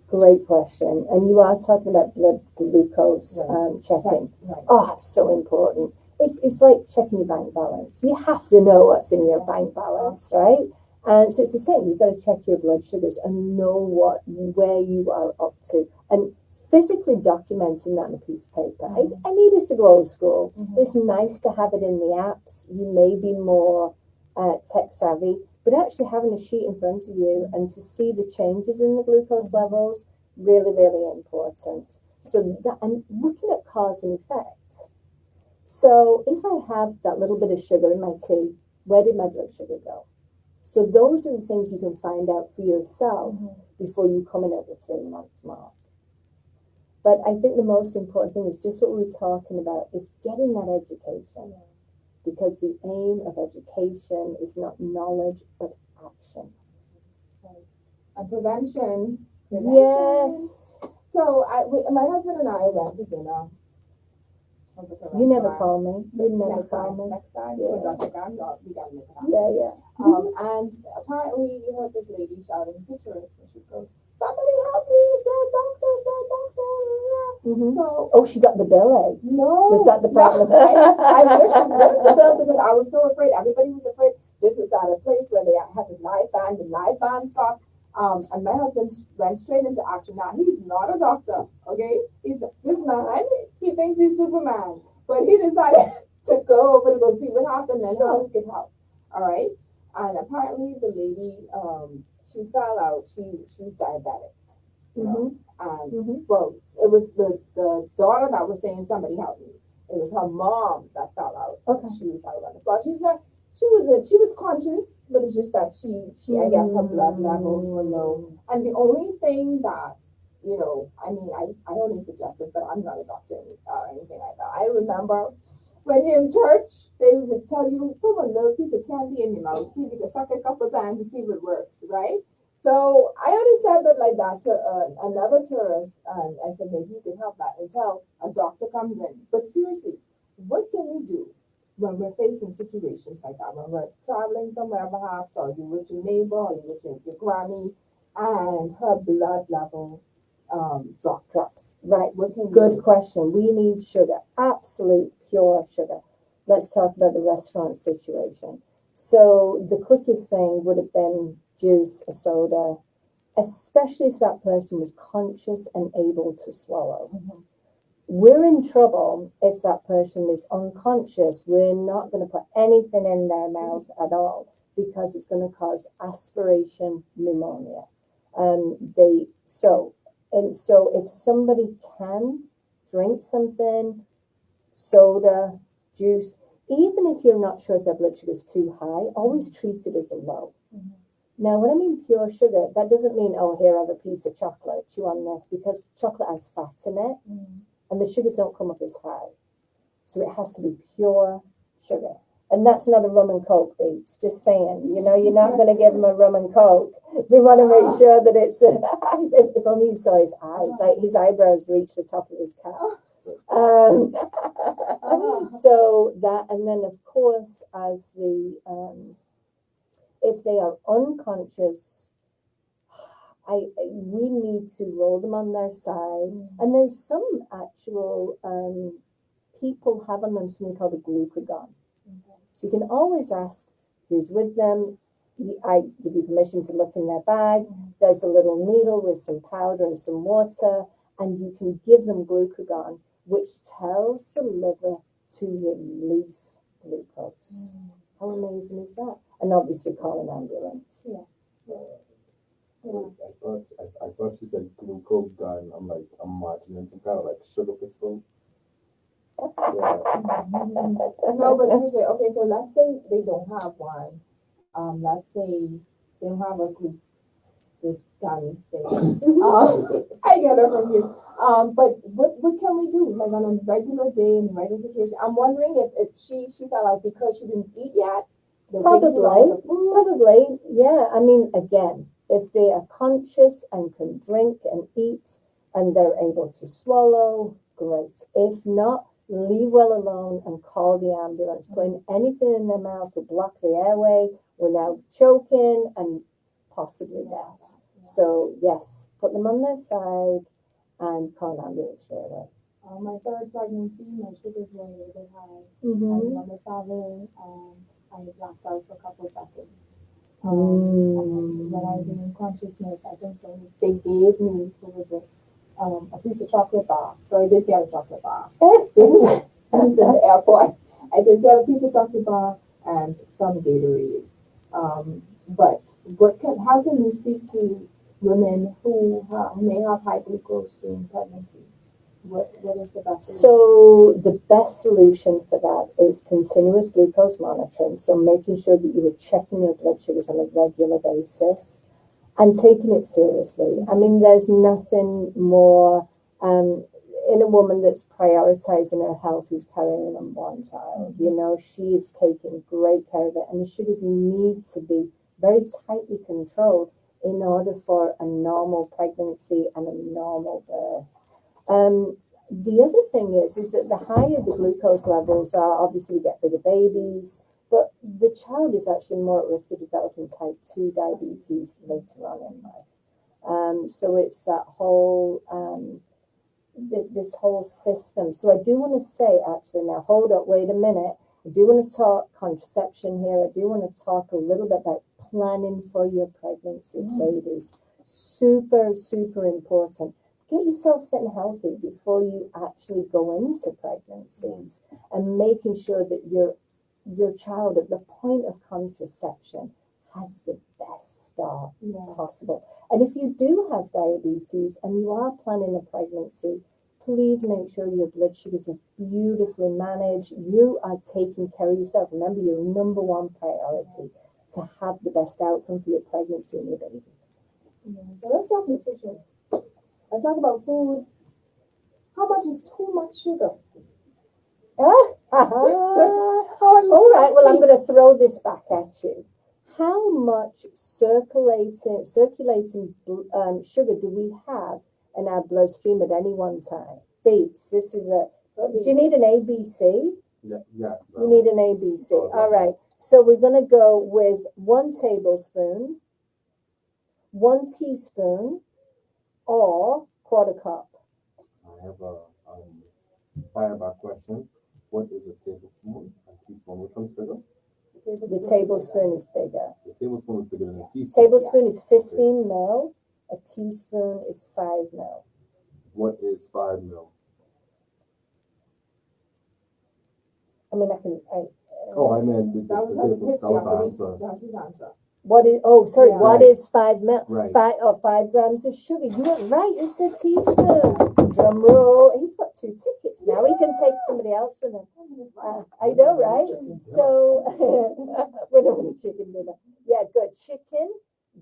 Great question. And you are talking about blood glucose checking. Right. Oh, it's so important. It's like checking your bank balance. You have to know what's in your bank balance, right? And so it's the same. You've got to check your blood sugars and know where you are up to. And physically documenting that on a piece of paper. I need us to go old school. It's nice to have it in the apps. You may be more tech savvy, but actually having a sheet in front of you and to see the changes in the glucose levels, really, really important. So that, and looking at cause and effect. So if I have that little bit of sugar in my tea, where did my blood sugar go? So those are the things you can find out for yourself before you come in at the 3 month mark. But I think the most important thing is just what we were talking about, is getting that education. Because the aim of education is not knowledge, but action. Right. And prevention. Yes. So my husband and I went to dinner. You never call me. You never call me. Next time. Yeah. We gotta make it happen. Yeah. And apparently we heard this lady shouting citrus, and she goes, "Somebody help me! Is there a doctor? Is there a doctor?" So, she got the bill, eh? No. Was that the problem? No, I wish it was the bill, because I was so afraid. Everybody was afraid. This was at a place where they had the live band stopped. And my husband went straight into action. Now, he's not a doctor, okay? This man, he thinks he's Superman. But he decided to go over to go see what happened and how he could help. All right? And apparently the lady, she fell out. She was diabetic. You know? And, well, it was the daughter that was saying, "Somebody help me." It was her mom that fell out. Okay. She was out on the floor. She was conscious, but it's just that she I guess her blood levels were low. And the only thing that, I mean, I only suggest it, but I'm not a doctor or anything like that. I remember when you're in church, they would tell you, put a little piece of candy in your mouth, see if you can suck it a couple times to see if it works, right? So I only said that like that to another tourist, and I said maybe you could help that until a doctor comes in. But seriously, what can we do when we're facing situations like that? When we're traveling somewhere, perhaps, or you with your neighbor, or you with your granny, and her blood level drops. Right. What can we Good do? question. We need sugar, absolute pure sugar. Let's talk about the restaurant situation. So the quickest thing would have been juice, a soda, especially if that person was conscious and able to swallow. Mhm. We're in trouble if that person is unconscious. We're not going to put anything in their mouth at all because it's going to cause aspiration pneumonia. So if somebody can drink something, soda, juice, even if you're not sure if their blood sugar is too high, always treat it as a low. Mhm. Now, when I mean pure sugar, that doesn't mean, oh, here, have a piece of chocolate, chew on this, because chocolate has fat in it, and the sugars don't come up as high. So it has to be pure sugar. And that's not a rum and coke, Beats. Just saying, you're not going to give him a rum and coke. We want to make sure that it's, if only you saw his eyes, like his eyebrows reach the top of his cap. So that, and then of course, as if they are unconscious, we need to roll them on their side. And then some actual people have on them something called a glucagon. So you can always ask who's with them. I give you permission to look in their bag. There's a little needle with some powder and some water, and you can give them glucagon, which tells the liver to release glucose. How amazing is that? And obviously call an ambulance. I thought you said glucose gun. I'm imagining some kind of like sugar pistol. Yeah. No, but seriously, okay, so let's say they don't have one. Let's say they don't have a group gun thing. I get it from you. But what can we do? Like on a regular day in a regular situation? I'm wondering if she felt like because she didn't eat yet, Probably, yeah. I mean, again, if they are conscious and can drink and eat and they're able to swallow, great. If not, leave well alone and call the ambulance. Putting anything in their mouth will block the airway, we're now choking and possibly death. So yes, put them on their side and call an ambulance straight away. My third pregnancy, my sugars were a little bit high. I remember traveling and I blacked out for a couple of seconds. And when I gained consciousness, I don't know, they gave me, what was it, a piece of chocolate bar. So I did get a chocolate bar. This is in the airport. I did get a piece of chocolate bar and some Gatorade. But how can we speak to women who may have high glucose during pregnancy? What is the best solution? So the best solution for that is continuous glucose monitoring. So making sure that you are checking your blood sugars on a regular basis and taking it seriously. I mean, there's nothing more in a woman that's prioritizing her health who's carrying an unborn child. She is taking great care of it, and the sugars need to be very tightly controlled in order for a normal pregnancy and a normal birth. The other thing is that the higher the glucose levels are, obviously we get bigger babies, but the child is actually more at risk of developing type 2 diabetes later on in life. So it's that whole, this whole system. So I do want to say, actually, now hold up, wait a minute. I do want to talk contraception here. I do want to talk a little bit about planning for your pregnancies, ladies. Super, super important. Get yourself fit and healthy before you actually go into pregnancies, and making sure that your child at the point of contraception has the best start possible. And if you do have diabetes and you are planning a pregnancy, please make sure your blood sugars are beautifully managed. You are taking care of yourself. Remember, your number one priority to have the best outcome for your pregnancy and your baby. So let's talk nutrition. Let's talk about foods. How much is too much sugar? All right, well, I'm going to throw this back at you. how much circulating sugar do we have in our bloodstream at any one time? Beats. This is a. Do you need an ABC? Yes. You need an ABC. All right. So we're going to go with 1 tablespoon, 1 teaspoon, or quarter cup. I have a fireback question. What is a tablespoon? A teaspoon? Which one's bigger? The tablespoon is bigger. The tablespoon is bigger than a teaspoon. Tablespoon is 15 mil. A teaspoon is 5 mil. What is 5 mil? I mean, I meant that was his answer. What is? Oh, sorry. Yeah. What is 5 mil? Right. 5 grams of sugar. You were right. It's a teaspoon. Drum roll. He's got 2 tickets now. He can take somebody else with him. I know, right? So we're doing a chicken dinner. Yeah, good. Chicken,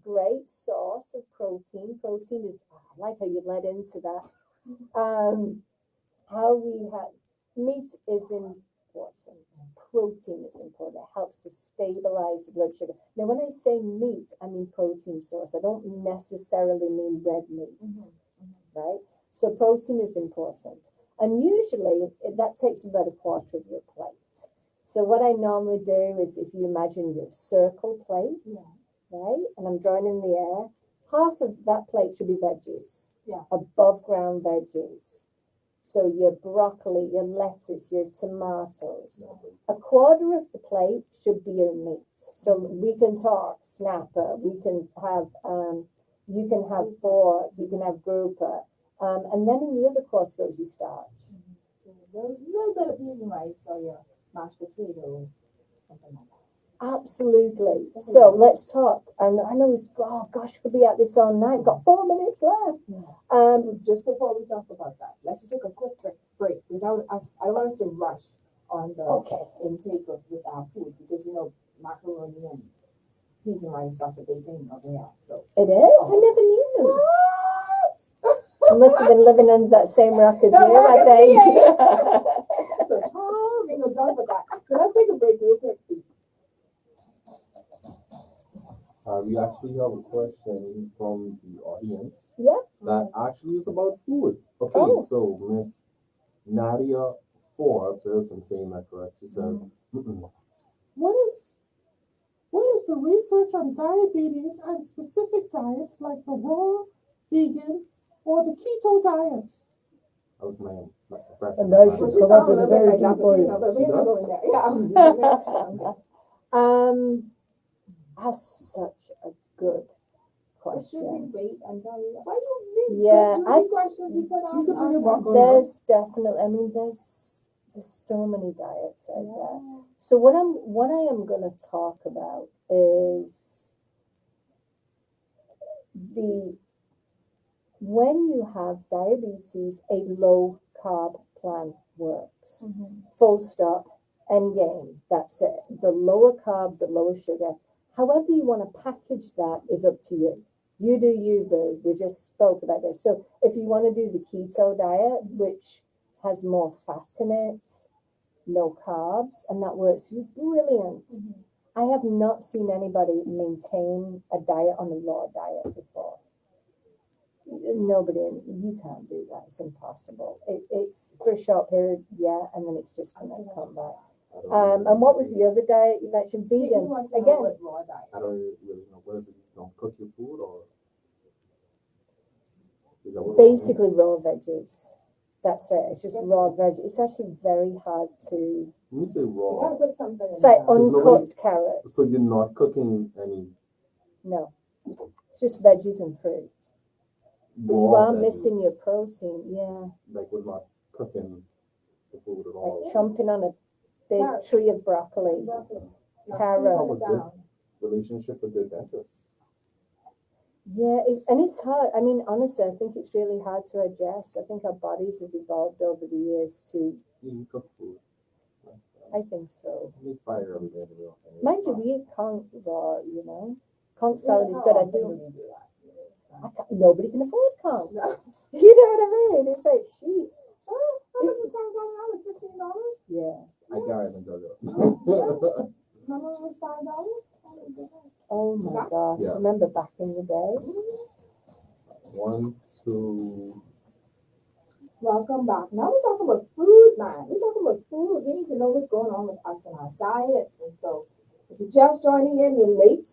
great source of protein. Protein is. I like how you led into that. How we have meat is important. Protein is important. It helps to stabilize the blood sugar. Now, when I say meat, I mean protein source. I don't necessarily mean red meat, right? So protein is important. And usually that takes about a quarter of your plate. So what I normally do is, if you imagine your circle plate, right? And I'm drawing in the air, half of that plate should be veggies, above ground veggies. So your broccoli, your lettuce, your tomatoes. A quarter of the plate should be your meat. So we can talk snapper, we can have, you can have pork, you can have grouper. And then in the other quarter goes your starch. A little bit of peas and rice, or your mashed potato, something like that. Absolutely. So let's talk. And I know we could be at this all night. We've got 4 minutes left. Just before we talk about that, let's just take a quick break, because I don't want us to rush on the intake with our food, because macaroni and peas and rice are forbidden over here. So it is. I never knew. What? You must have been living under that same rock as you, I think. So we're gonna talk about that. So let's take a break real quick, please. We actually have a question from the audience. Yep. That actually is about food. Okay, so Miss Nadia Forbes, if I'm saying that correct, she says, what is the research on diabetes and specific diets like the raw, vegan, or the keto diet? That was my impression. And I should come up with a very deep voice. That's such a good question. Should we wait until why you questions you put on? There's definitely. I mean, there's so many diets out there. So what I am going to talk about is when you have diabetes, a low carb plan works. Full stop. End game. That's it. The lower carb, the lower sugar. However you want to package that is up to you. You do you, boo. We just spoke about this. So if you want to do the keto diet, which has more fat in it, no carbs, and that works for you, brilliant. I have not seen anybody maintain a diet on a raw diet before. Nobody, you can't do that. It's impossible. It's for a short period, and then it's just going to come back. And what was the other diet you mentioned? Vegan. Again, raw diet. I don't really know. What is it? You don't cook your food, or is that what basically raw veggies. That's it. It's just raw veggies. It's actually very hard to. When you say raw, you gotta put something. It's like uncooked carrots. So you're not cooking any. No, it's just veggies and fruit. But you are missing your protein. Yeah. Like we're not cooking the food at all. Like chomping on a big tree of broccoli. Carrot. Relationship with the dentist. Yeah, and it's hard. I mean, honestly, I think it's really hard to adjust. I think our bodies have evolved over the years to cook food. I think so. We fire every day. Mind you, we eat conch raw, Conch salad is good. I do. Nobody can afford conch. You know what I mean? It's like, sheesh. This is $15. Yeah. I can't even do it. Remember it was $5? Oh my Okay. gosh! Yeah. Remember back in the day? 1, 2. Welcome back. Now we're talking about food, man. We're talking about food. We need to know what's going on with us and our diets. And so, if you're just joining in, you're late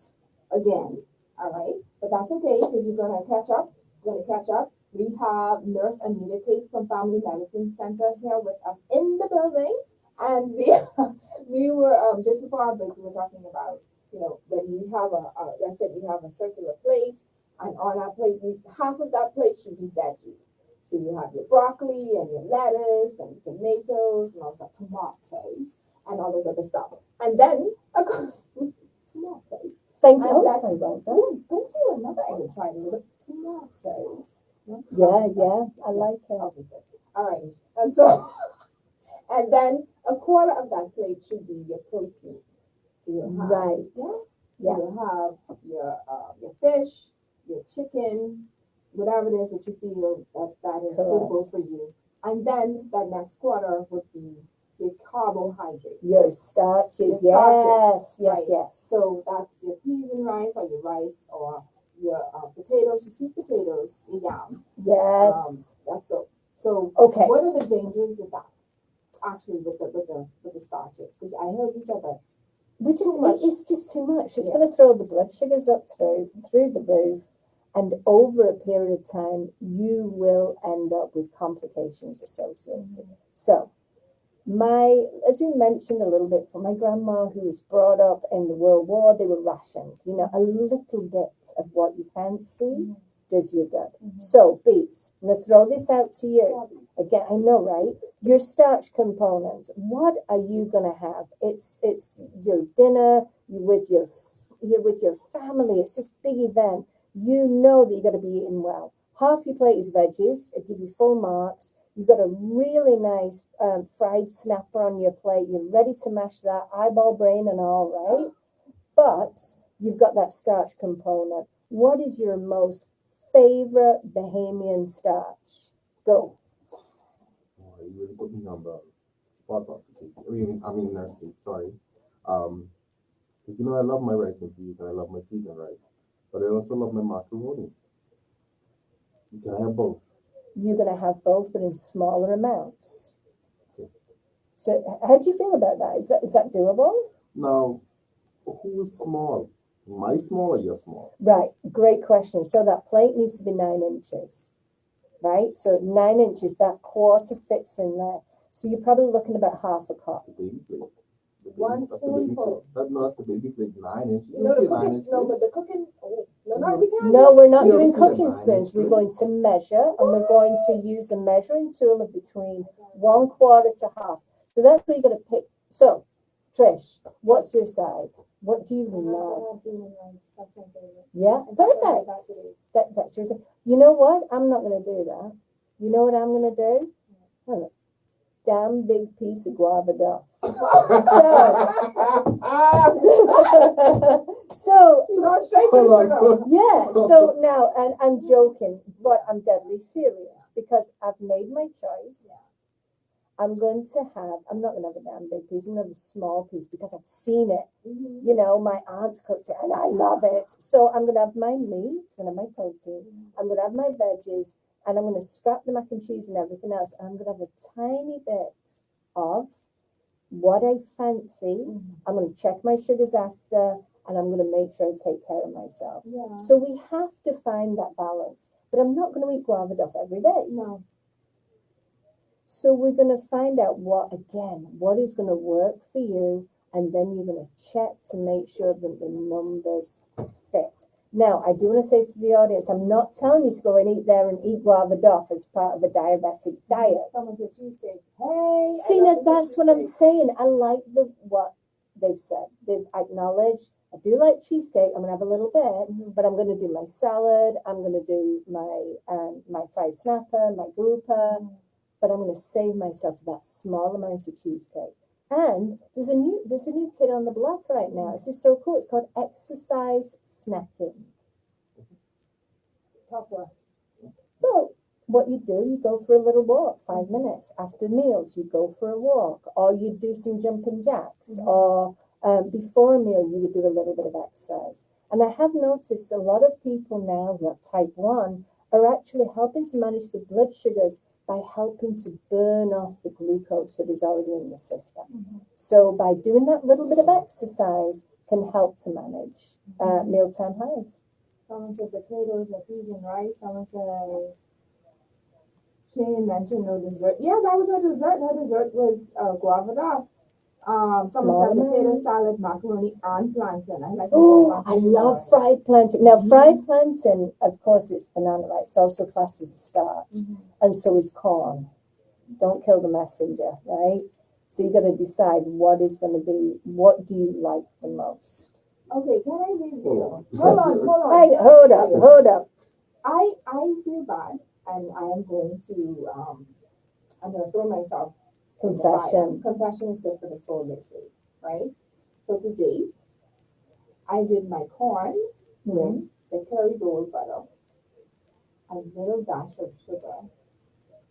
again. All right, but that's okay because you're gonna catch up. You're gonna catch up. We have Nurse Anita Cates from Family Medicine Center here with us in the building, and we were just before our break. We were talking about when we have let's say we have a circular plate, and on our plate, half of that plate should be veggies. So you have your broccoli and your lettuce and tomatoes and also tomatoes and all this other stuff. And then tomatoes. Thank you. And Oh, that, sorry about that. yes, thank you. Another egg trying to look tomatoes. No? Yeah, I like it. Okay, good. All right. And so and then a quarter of that plate should be your protein. So you have Right. So Yeah. you have your fish, your chicken, whatever it is that you feel that is Correct. suitable for you. And then that next quarter would be your carbohydrates. Your starches. Your starches, Yes. right. Yes. So that's your peas and rice, or your rice, or your potatoes, your sweet potatoes, your yams. Yes. That's good. So Okay. what are the dangers of that? Actually, with the starches, because I heard you said that. It's just too much. It's Yeah. going to throw the blood sugars up through the roof, and over a period of time, you will end up with complications associated. So, as we mentioned a little bit, for my grandma who was brought up in the World War, they were rationed. A little bit of what you fancy does you good. So, beets. I'm going to throw this out to you. Again, I know, right? Your starch components. What are you gonna have? It's your dinner. You're with your family. It's this big event. You know that you got to be eating well. Half your plate is veggies. It gives you full marks. You've got a really nice fried snapper on your plate. You're ready to mash that, eyeball, brain, and all, right? But you've got that starch component. What is your most favorite Bahamian starch? Go. Oh, you really put me on the spot. I mean, Nurse Kate, sorry. Because I love my rice and peas, and I love my peas and rice, but I also love my macaroni. Can I have both? You're going to have both, but in smaller amounts. Okay. So, how do you feel about that? Is that doable? Now, who is small? My small or your small? Right. Great question. So that plate needs to be 9 inches, right? So 9 inches, that quarter fits in there. So you're probably looking about half a cup. The baby plate. One spoonful. That's the baby plate. 9 inches. The cooking. No, but the cooking. Oh, no, we can't. No, we're not You doing never see a cooking 9 spoons. inch We're plate? going to measure, and we're going to use a measuring tool of between 1/4 to half. So that's what you're going to pick. So, Trish, what's your side? What do you love? That's my favorite. Yeah, perfect. That's your thing. You know what? I'm not going to do that. You know what I'm going to do? A damn big piece of guava duff. So You go straight to the sugar. yeah. So now, and I'm joking, but I'm deadly serious because I've made my choice. Yeah. I'm not going to have a damn big piece. I'm going to have a small piece because I've seen it. Mm-hmm. My aunt's cooked it and I love it. So I'm going to have my meat, I'm going to have my protein, I'm going to have my veggies, and I'm going to scrap the mac and cheese and everything else. And I'm going to have a tiny bit of what I fancy. I'm going to check my sugars after, and I'm going to make sure I take care of myself. Yeah. So we have to find that balance. But I'm not going to eat guava duff every day. No. So we're going to find out what is going to work for you, and then you're going to check to make sure that the numbers fit. Now, I do want to say to the audience, I'm not telling you to go and eat there and eat guava duff as part of a diabetic diet. Someone said cheesecake. Hey. See, now that's what I'm saying. I like what they've said. They've acknowledged, I do like cheesecake. I'm going to have a little bit, but I'm going to do my salad. I'm going to do my fried snapper, my grouper. But I'm going to save myself that small amount of cheesecake. And there's a new kid on the block right now. This is so cool. It's called exercise snacking. Talk to us. Well, what you do, you go for a little walk, 5 minutes. After meals, you go for a walk, or you do some jumping jacks, or before a meal, you would do a little bit of exercise. And I have noticed a lot of people now who have type 1 are actually helping to manage the blood sugars by helping to burn off the glucose that is already in the system. So by doing that little bit of exercise can help to manage mealtime highs. Someone said potatoes or peas and rice. Someone said she mentioned no dessert. Yeah, that was her dessert. Her dessert was guava duff. Someone said potato salad, macaroni, and plantain. I like. Oh, I love fried plantain. Now, fried plantain, of course, it's banana, right? It's also classed as a starch, and so is corn. Don't kill the messenger, right? So you got to decide what is going to be. What do you like the most? Okay, can I read? Hold on. Hey, hold up. I feel bad, and I am going to I'm going to throw myself. Confession. Confession is good for the soul, they say, right? So today, I did my corn with the curry gold butter, a little dash of sugar,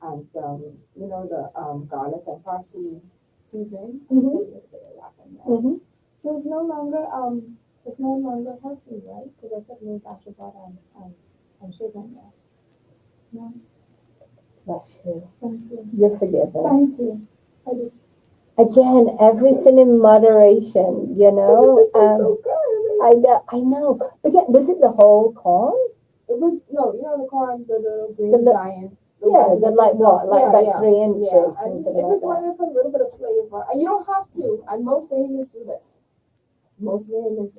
and some, the garlic and parsley seasoning. So it's no longer healthy, right? Because I put a little dash of butter and sugar in there. No. Bless you. Thank you. You're forgiven. Thank you. Again, everything in moderation, you know. It just tastes so good. I know. But yeah, was it the whole corn? It was, no, the corn, the little green giant. They're like what? Like about 3 inches. Yeah, I just wanted to put a little bit of flavor. And you don't have to. And most Bahamians do this. Most Bahamians,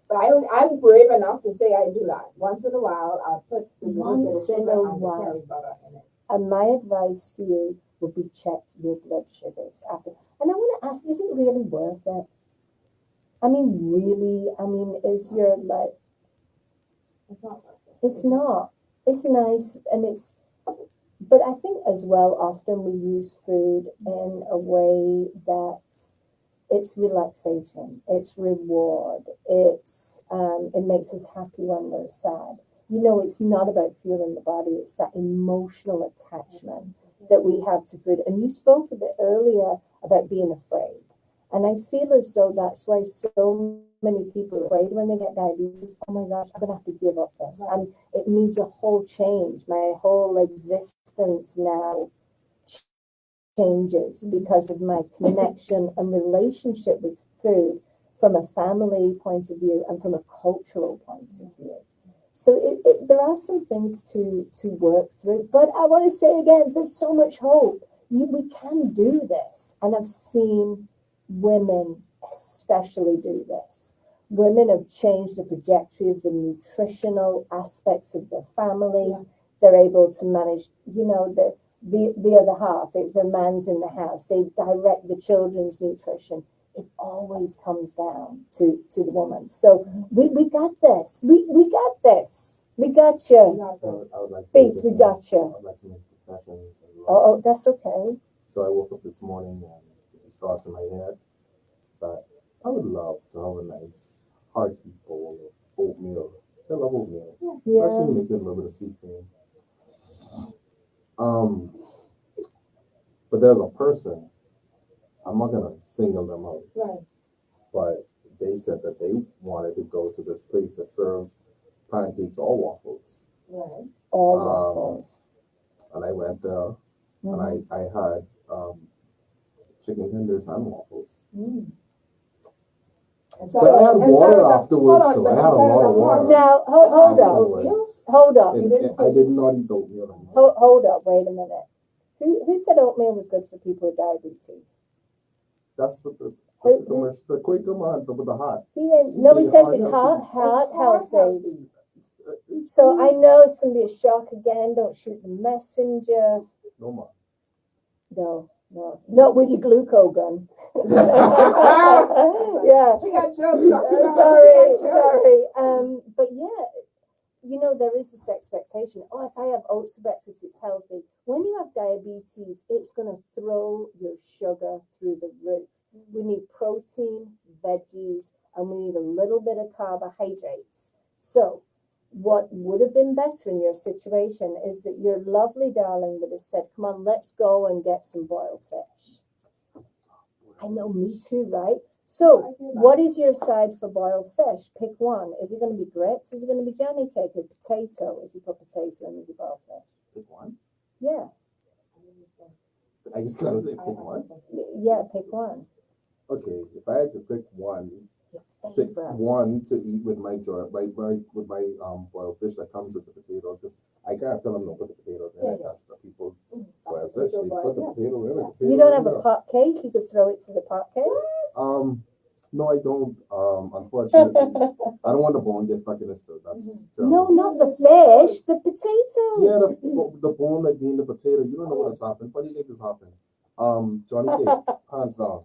but I'm brave enough to say I do that. Once in a while, I'll put a little bit of sugar and the curry butter in it. And my advice to you would be check your blood sugars after. And I want to ask, is it really worth it? I mean, really? I mean, is your like... It's not worth it. It's not. It's nice and it's... But I think as well, often we use food in a way that it's relaxation, it's reward, it makes us happy when we're sad. You know, it's not about fueling the body, it's that emotional attachment that we have to food. And you spoke a bit earlier about being afraid. And I feel as though that's why so many people are afraid when they get diabetes. Oh my gosh, I'm going to have to give up this. And it needs a whole change. My whole existence now changes because of my connection and relationship with food from a family point of view and from a cultural point of view. So there are some things to work through. But I want to say again, there's so much hope. We can do this. And I've seen women especially do this. Women have changed the trajectory of the nutritional aspects of their family. Yeah. They're able to manage, the other half. If a man's in the house, they direct the children's nutrition. It always comes down to the woman. So we got this. We got this. We got you. Beats, we got you. I'd like to make a confession as well. Oh, that's okay. So I woke up this morning and it just thoughts in my head that I would love to have a nice hearty bowl of oatmeal. I love oatmeal. Yeah. Especially when you get a little bit of sweet cream. But there's a person, I'm not gonna single them out. Right. But they said that they wanted to go to this place that serves pancakes or waffles. Right. All waffles. And I went there and I had chicken tenders and waffles. So I had water afterwards. I had a lot of water. Now, hold up. I did not eat oatmeal. Hold up, wait a minute. Who said oatmeal was good for people with diabetes? That's what the Quaker man with the heart. Nobody says it's heart healthy. So I know it's going to be a shock again. Don't shoot the messenger. No more. No. Not with your glucose gun. Yeah. She got jokes, Dr. Sorry. But yeah, there is this expectation. Oh, if I have oats for breakfast, it's healthy. When you have diabetes, it's going to throw your sugar through the roof. We need protein, veggies, and we need a little bit of carbohydrates. So what would have been better in your situation is that your lovely darling would have said, come on, let's go and get some boiled fish. I know, me too, right? So, what is your side for boiled fish? Pick one. Is it going to be grits? Is it going to be Johnny cake or potato? If you put potato in your boiled fish. Pick one. Yeah. I just gotta say pick one. Yeah, pick one. Okay, if I had to pick one, pick one to eat with my boiled fish that comes with the potatoes. Because I can't tell them no put the potatoes in it. That's the people boiled fish. They put the potato in it. You don't have a pot cake? You could throw it to the pot cake? No, I don't. Unfortunately, I don't want the bone to get stuck in this too. That's no, not the fish, the potato. Yeah, the bone that being the potato. You don't know what has happened. What do you think has happened? Johnny cake, hands down,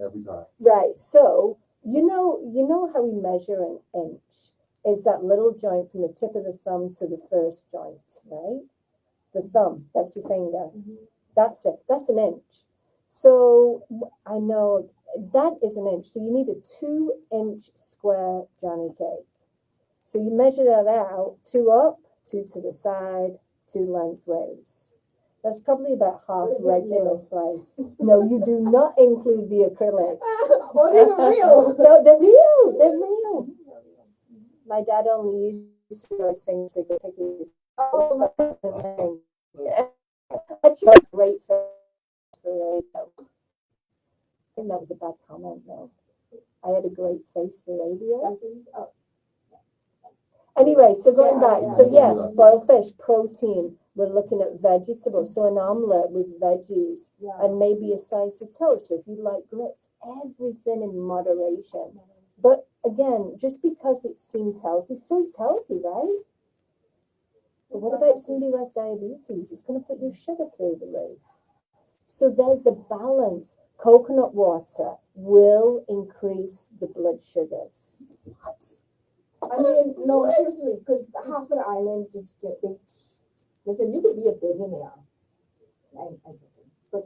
every time. Right. So you know how we measure an inch is that little joint from the tip of the thumb to the first joint, right? The thumb. That's your finger. That's it. That's an inch. So I know that is an inch. So you need a 2-inch square Johnny cake. So you measure that out, 2 up, 2 to the side, 2 lengthways. That's probably about half regular slice. No, you do not include the acrylics. Oh, they're real. No, they're real. They're real. My dad only used to his fingers to go picking his thing. Yeah. That's a great face for radio. I think that was a bad comment, though. I had a great face for radio. Anyway, so going back, boiled fish, protein. We're looking at vegetables, so an omelette with veggies and maybe a slice of toast. So if you like grits, everything in moderation. But again, just because it seems healthy, fruit's healthy, right? But what about somebody who has diabetes? It's going to put your sugar through the roof. So there's a balance. Coconut water will increase the blood sugars. I mean, no, seriously, because half of the island just they said you could be a billionaire, but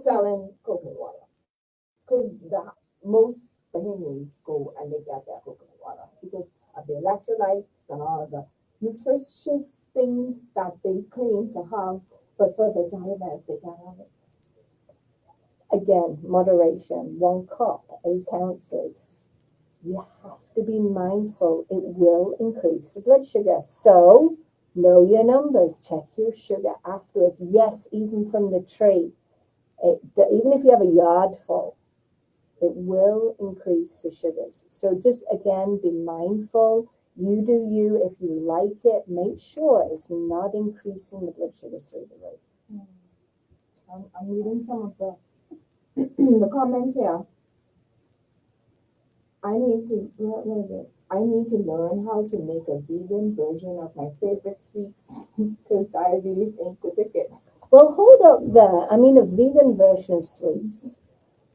selling coconut water, because most Bahamians go and they get their coconut water because of the electrolytes and all the nutritious things that they claim to have, but for the diabetic they can't have it. Again, moderation. 1 cup, 8 ounces. You have to be mindful. It will increase the blood sugar. So, know your numbers. Check your sugar afterwards. Yes, even from the tree. Even if you have a yard full, it will increase the sugars. So just, again, be mindful. You do you. If you like it, make sure it's not increasing the blood sugars through the roof. I'm reading some of the comments here. I need to learn how to make a vegan version of my favorite sweets because diabetes ain't the ticket. Well, hold up there. I mean, a vegan version of sweets.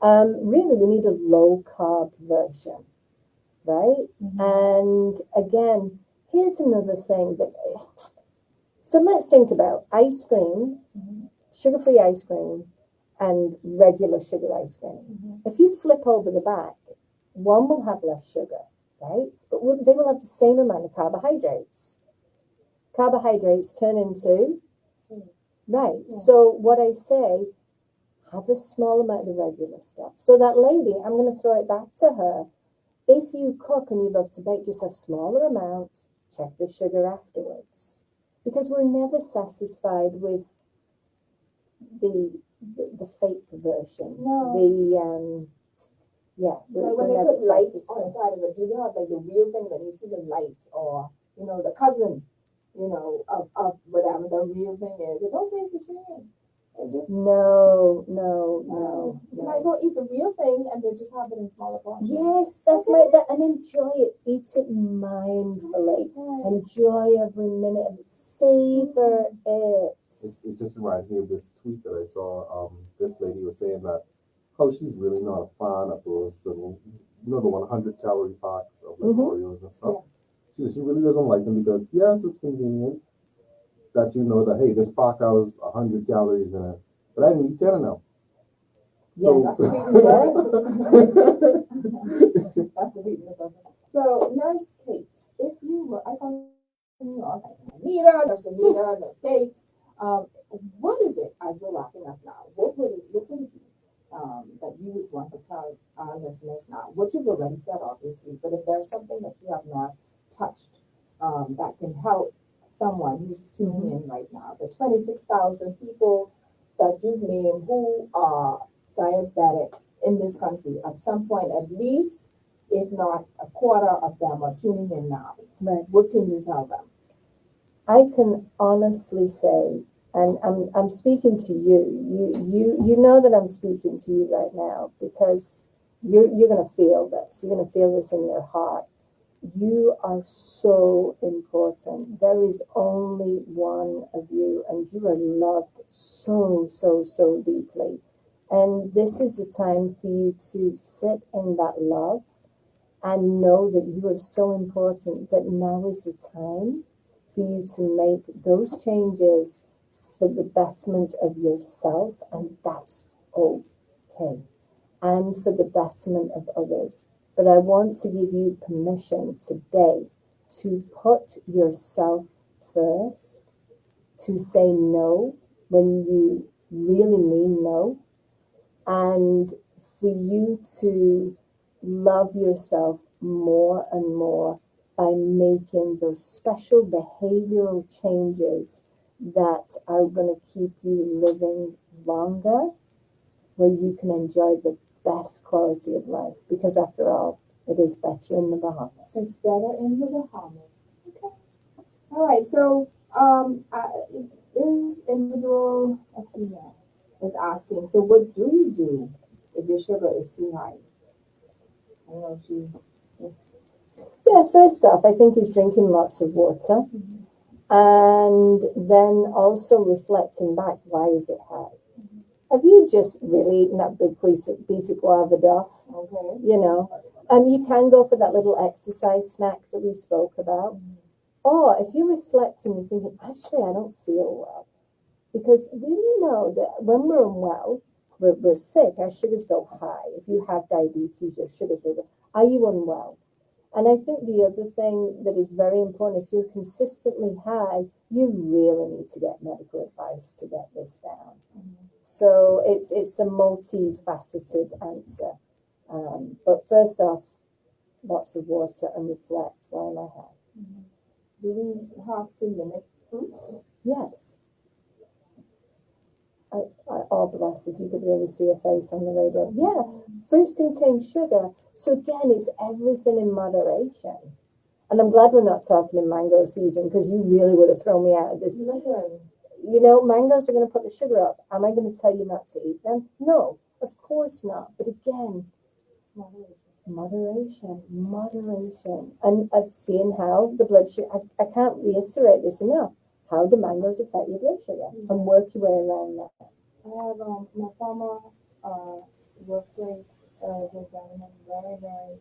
Really, we need a low-carb version, right? And again, here's another thing so let's think about ice cream, sugar-free ice cream, and regular sugar ice cream. If you flip over the back, one will have less sugar, right? But they will have the same amount of carbohydrates. Carbohydrates turn into, right. So what I say, have a small amount of the regular stuff. So that lady, I'm going to throw it back to her. If you cook and you love to bake, just have smaller amounts. Check the sugar afterwards. Because we're never satisfied with the fake version. No. Like when they put lights on the side of it, do you have like the real thing that you see the light or the cousin, of whatever the real thing is? It don't taste the same. It just no. You might as well eat the real thing and then just have it in smaller portions. Yes, that's like that, and enjoy it. Eat it mindfully. Enjoy every minute of it. Savor it. It just reminds me of this tweet that I saw. This lady was saying that she's really not a fan of those, the 100 calorie packs of Oreos and stuff. Yeah. She really doesn't like them because, yes, it's convenient that you know that, hey, this pack has 100 calories in it, but I didn't eat 10 of them. Yes. So, that's the reason. So, Nurse Cates, if you were, I call you Nurse Anita, Nurse Cates, what is it, as we're wrapping up now, what would it be that you would want to tell our listeners now what you've already said, obviously, but if there's something that you have not touched that can help someone who's tuning in right now, the 26,000 people that you've named who are diabetics in this country at some point, at least, if not a quarter of them are tuning in now. Right. What can you tell them? I can honestly say, and I'm speaking to you. You know that I'm speaking to you right now because you're gonna feel this. You're gonna feel this in your heart. You are so important. There is only one of you, and you are loved so, so, so deeply. And this is the time for you to sit in that love and know that you are so important that now is the time for you to make those changes for the betterment of yourself, and that's okay, and for the betterment of others. But I want to give you permission today to put yourself first, to say no when you really mean no, and for you to love yourself more and more by making those special behavioral changes that are going to keep you living longer, where you can enjoy the best quality of life. Because after all, it is better in the Bahamas. It's better in the Bahamas. Okay. All right. So, this individual, let's see now, is asking, so what do you do if your sugar is too high? I don't know if she. Yeah, first off, I think he's drinking lots of water. And then also reflecting back, why is it high? Have you just really eaten that big piece of guava duff? Okay. You know, you can go for that little exercise snack that we spoke about. Or if you're reflecting and thinking, actually, I don't feel well. Because we know that when we're unwell, we're sick, our sugars go high. If you have diabetes, your sugars will go. Are you unwell? And I think the other thing that is very important, if you're consistently high, you really need to get medical advice to get this down. So it's a multifaceted answer. But first off, lots of water and reflect, why am I high? Do we have to limit fruits? Yes. Oh, bless, if you could really see a face on the radio. Yeah, fruits contain sugar. So again, it's everything in moderation. And I'm glad we're not talking in mango season, because you really would have thrown me out of this. Listen. You know, mangoes are going to put the sugar up. Am I going to tell you not to eat them? No, of course not. But again, moderation. And I've seen how the blood sugar, I can't reiterate this enough, how do mangoes affect your blood sugar, and work your way around that. I have my former workplace as a gentleman, very, very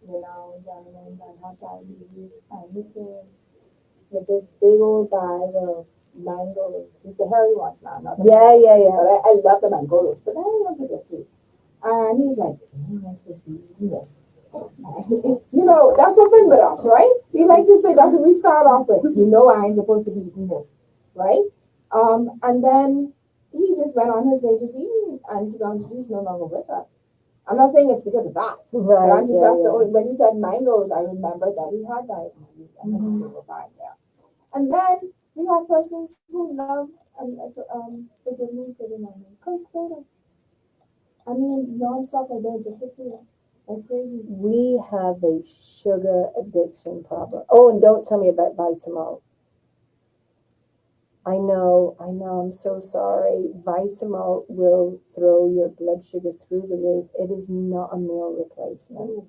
renowned gentleman that had diabetes, and he came with this big old bag of mangoes. It's the hairy ones now, not the Yeah. But I love the mangoes, but I don't want to get too. And he's like, I'm not supposed to be eating this. You know, that's something with us, right? We like to say, that's what we start off with. You know, I ain't supposed to be eating this, right? And then he just went on his way just eating, and to be honest, he's no longer with us. I'm not saying it's because of that. Right. But I'm just, when he said mangoes, I remembered that he had diabetes and his sugar back there. And then we have persons who love, and forgive me for the name, Coke soda. I mean, non-stop, like they're addicted to it. Like crazy. We have a sugar addiction problem. Oh, and don't tell me about Vitamol. I know, I'm so sorry. Vitamol will throw your blood sugar through the roof. It is not a meal replacement.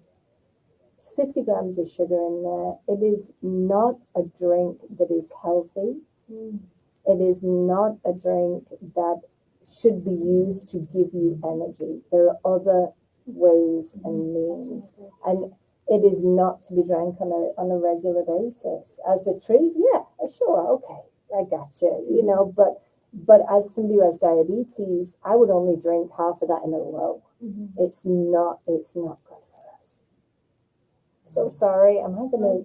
It's 50 grams of sugar in there. It is not a drink that is healthy. It is not a drink that should be used to give you energy. There are other ways and means. And it is not to be drank on a regular basis. As a treat, yeah, sure, okay. I gotcha, you know, but as somebody who has diabetes, I would only drink half of that in a row. It's not good for us. So sorry. Am I gonna?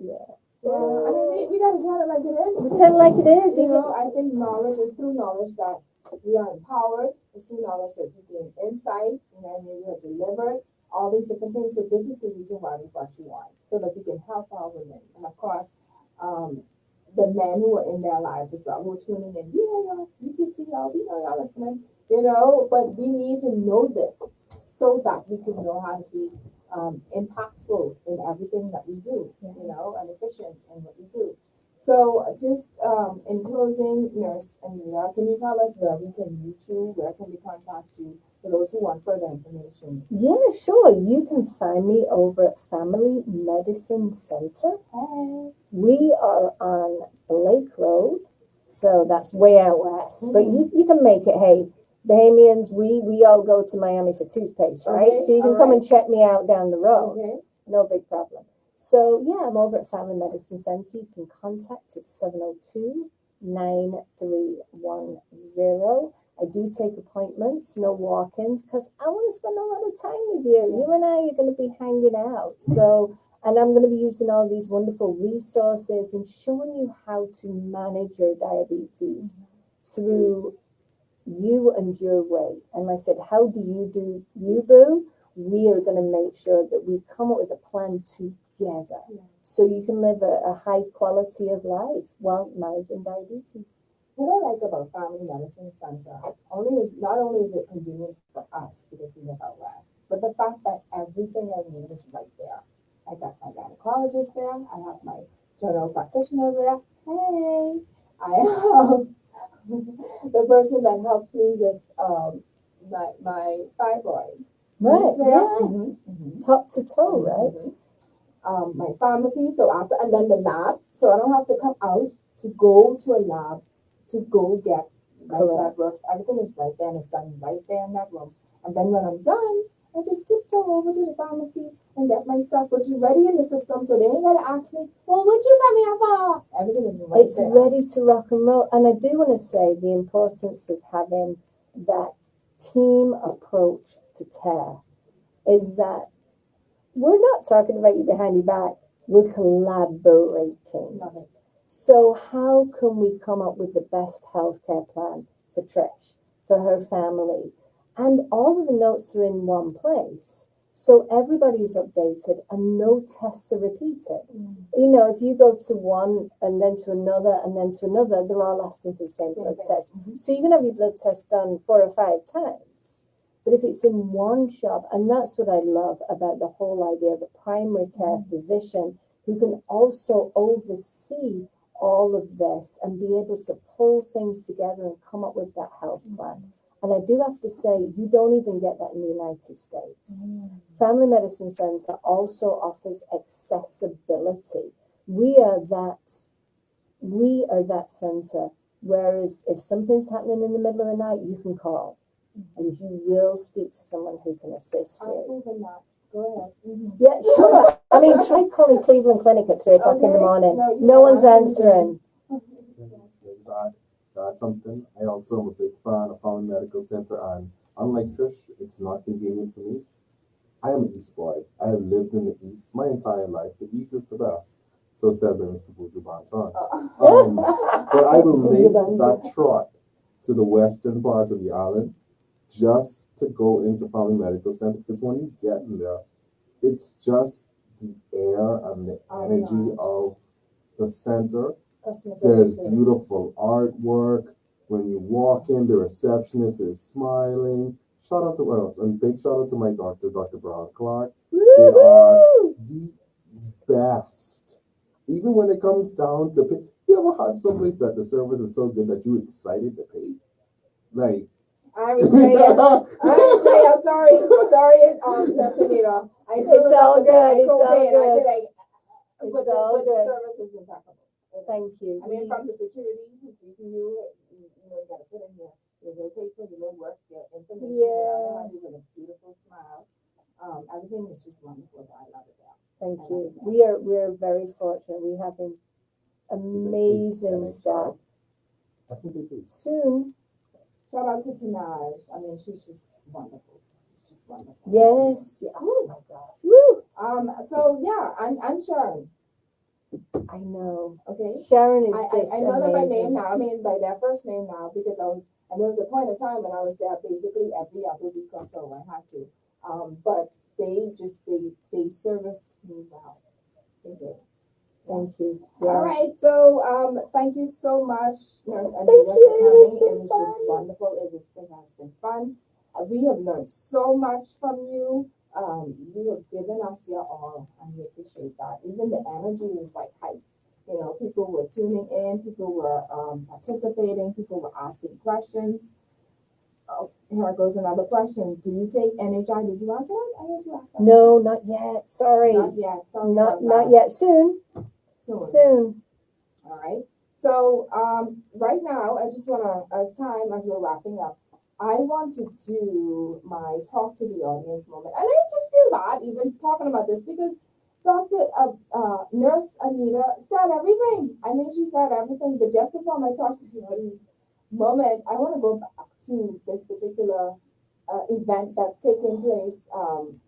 Yeah. Yeah. I mean, we gotta tell it like it is. We tell it like it is. You know, I think knowledge is through knowledge that we are empowered. It's through knowledge that you gain insight, maybe you delivered all these different things. So this is the reason why we brought you on, so that we can help our women. And of course, the men who are in their lives as well, who are tuning in. Yeah, y'all, we can see y'all, we know y'all listening, but we need to know this so that we can know how to be impactful in everything that we do, and efficient in what we do. So, just in closing, Nurse Anita, can you tell us where we can reach you? Where can we contact you for those who want further information? Yeah, sure. You can find me over at Family Medicine Center. Hey. We are on Blake Road, so that's way out west. But you can make it. Hey, Bahamians, we all go to Miami for toothpaste, right? Okay, So you can come and check me out down the road. Okay. No big problem. So yeah, I'm over at Family Medicine Center. You can contact at 702-9310. I do take appointments, no walk-ins, because I want to spend a lot of time with you. You and I are going to be hanging out. So, and I'm going to be using all these wonderful resources and showing you how to manage your diabetes through you and your way. And like I said, how do you, boo? We are going to make sure that we come up with a plan together so you can live a high quality of life while managing diabetes. What I like about Family Medicine Center, not only is it convenient for us because we live out west, but the fact that everything I need is right there. I got my gynecologist there. I have my general practitioner there. Hey, I have the person that helps me with my fibroids. Right, there. Top to toe, right? My pharmacy, and then the labs, so I don't have to come out to go to a lab to go get blood works. Everything is right there and it's done right there in that room. And then when I'm done, I just tiptoe over to the pharmacy and get my stuff, which is ready in the system, so they ain't gotta ask me, well, what you come here for? Everything is right it's there. Ready to rock and roll. And I do want to say the importance of having that team approach to care is that we're not talking about you behind your back. We're collaborating. Love it. So how can we come up with the best healthcare plan for Trish, for her family? And all of the notes are in one place. So everybody's updated and no tests are repeated. If you go to one and then to another and then to another, they're all asking for the same blood test. So you can have your blood test done 4 or 5 times. But if it's in one shop, and that's what I love about the whole idea of a primary care physician who can also oversee all of this and be able to pull things together and come up with that health plan. And I do have to say, you don't even get that in the United States. Family Medicine Center also offers accessibility. We are that center. Whereas if something's happening in the middle of the night, you can call and you will speak to someone who can assist you. Go ahead. Yeah, sure. I mean, try calling Cleveland Clinic at 3 o'clock in the morning. No one's answering. That's something. I also am a big fan of Family Medical Center, and unlike Trish, it's not convenient for me. I am an East boy. I have lived in the East my entire life. The East is the best. So said Mr. Buju Banton. But I will make that trot to the western part of the island just to go into Family Medical Center, because when you get in there, it's just the air and the energy of the center. There's beautiful artwork. When you walk in, the receptionist is smiling. Shout out to what else? And big shout out to my doctor, Dr. Brown Clark. They are the best. Even when it comes down to pay, you ever had someplace that the service is so good that you're excited to pay? Like, I'm sorry, Nurse Anita. It's all good. It's all good. But the service is impeccable. Thank you. I mean, from the security, you got to put in your paper, your work, your information, with a beautiful smile. Everything is just wonderful. I love it there. Thank you. We are very fortunate. We have an amazing staff. Soon. Shout out to Tanaj. I mean, she's just wonderful. Yes. Yeah. Oh my gosh. Woo. So yeah, and Sharon. I know. Okay. Sharon is I know amazing. them by name now. I mean, by their first name now, because I was And there was a point in time when I was there basically every other week or so. I had to, but they serviced me well. They did. Thank you. Yeah. All right, so thank you so much, Nurse Anita, Thank you. for coming. It Was just wonderful. It has been fun. We have learned so much from you. You have given us your all, and we appreciate that. Even the energy was like hyped. People were tuning in, people were participating, people were asking questions. Oh, here goes another question. Do you take NHI? Did you answer that? I heard you ask that. No, not yet. Sorry. Not yet. Sorry. Not yet. Soon. All right. So right now, I just want to, as we're wrapping up, I want to do my talk to the audience moment. And I just feel bad even talking about this because Nurse Anita said everything. I mean, she said everything. But just before my talk to the audience moment, I want to go back to this particular event that's taking place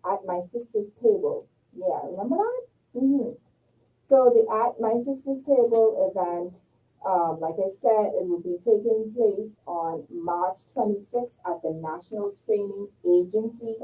at my sister's table. Yeah, remember that? Mm-hmm. So the At My Sister's Table event, like I said, it will be taking place on March 26th at the National Training Agency.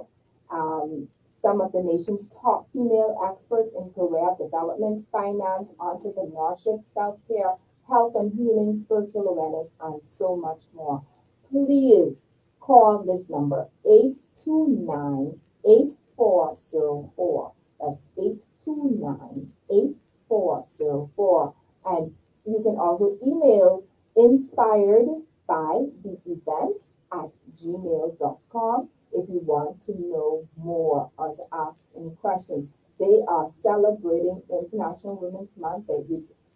Some of the nation's top female experts in career development, finance, entrepreneurship, self-care, health and healing, spiritual awareness, and so much more. Please call this number, 829-8404. That's 829-8404. And you can also email inspiredbytheevent@gmail.com if you want to know more or to ask any questions. They are celebrating International Women's Month.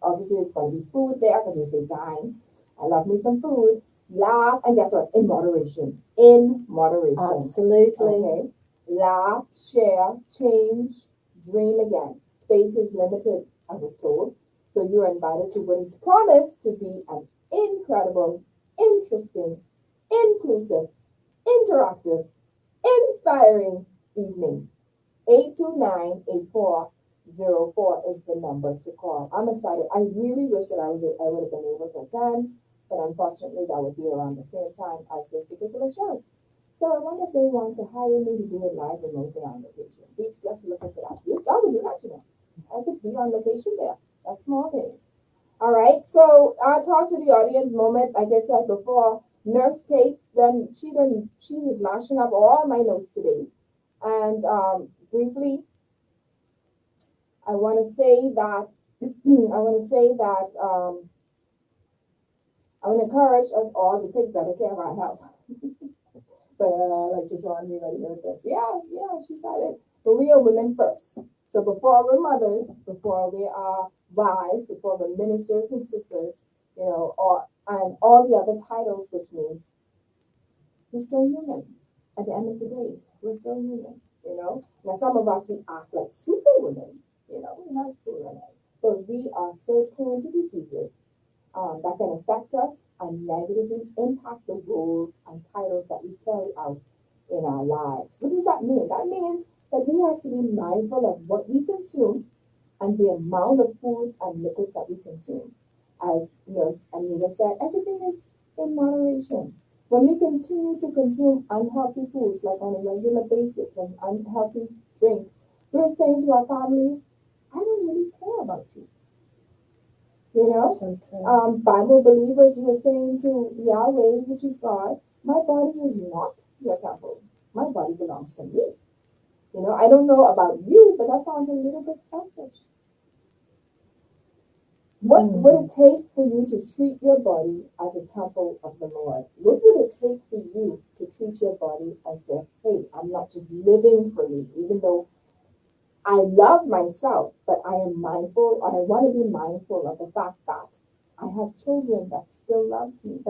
Obviously, it's going to be food there because they say dine. I love me some food. Laugh, and guess what? In moderation. In moderation. Absolutely. Okay. Laugh, share, change, dream again. Space is limited, I was told. So you are invited to what is promised to be an incredible, interesting, inclusive, interactive, inspiring evening. 829-8404 is the number to call. I'm excited. I really wish that I would have been able to attend, but unfortunately that would be around the same time as this particular show. So I wonder if they want to hire me to do it live remotely on location. Let's look into that. Y'all can do that, I could be on location there. That's small thing. All right. So I talk to the audience moment. Like I said before, Nurse Cates, she was mashing up all my notes today. And briefly, I want to say that I want to encourage us all to take better care of our health. But like Joanne, you already heard this. Yeah, she said it. But we are women first. So before we're mothers, before we are wives, before we're ministers and sisters, and all the other titles, which means we're still human. At the end of the day, we're still human. Now some of us we act like superwomen. We're not superwomen, but we are still prone to diseases that can affect us and negatively impact the roles and titles that we carry out in our lives. What does that mean? That means that we have to be mindful of what we consume and the amount of foods and liquids that we consume. As Nurse Anita said, everything is in moderation. When we continue to consume unhealthy foods like on a regular basis and unhealthy drinks, we're saying to our families, I don't really care about you. So Bible believers, you were saying to Yahweh, which is God, my body is not your temple. My body belongs to me. I don't know about you, but that sounds a little bit selfish. What would it take for you to treat your body as a temple of the Lord? What would it take for you to treat your body and say, hey, I'm not just living for me, even though I love myself, but I am mindful, I want to be mindful of the fact that I have children that still love me.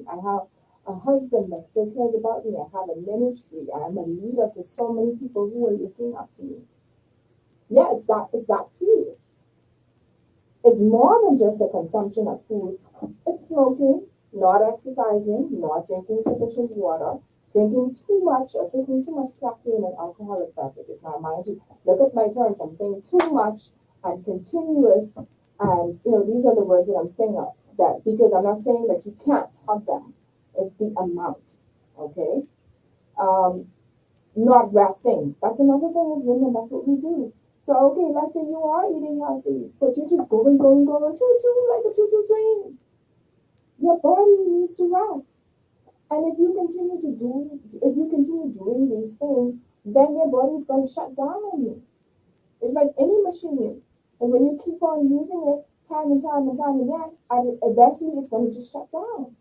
I have a husband that still cares about me. I have a ministry. I am a leader to so many people who are looking up to me. Yeah, it's that serious. It's more than just the consumption of foods. It's smoking, not exercising, not drinking sufficient water, drinking too much or taking too much caffeine and alcoholic beverages. Now, mind you, look at my terms. I'm saying too much and continuous. And, these are the words that I'm saying that because I'm not saying that you can't have them. It's the amount. Okay. Um, Not resting. That's another thing as women. That's what we do. So okay, let's say you are eating healthy, but you're just going, going, going, choo choo like a choo choo train. Your body needs to rest. And if you continue doing these things, then your body's gonna shut down on you. It's like any machine. And when you keep on using it time and time and time again, and eventually it's gonna just shut down.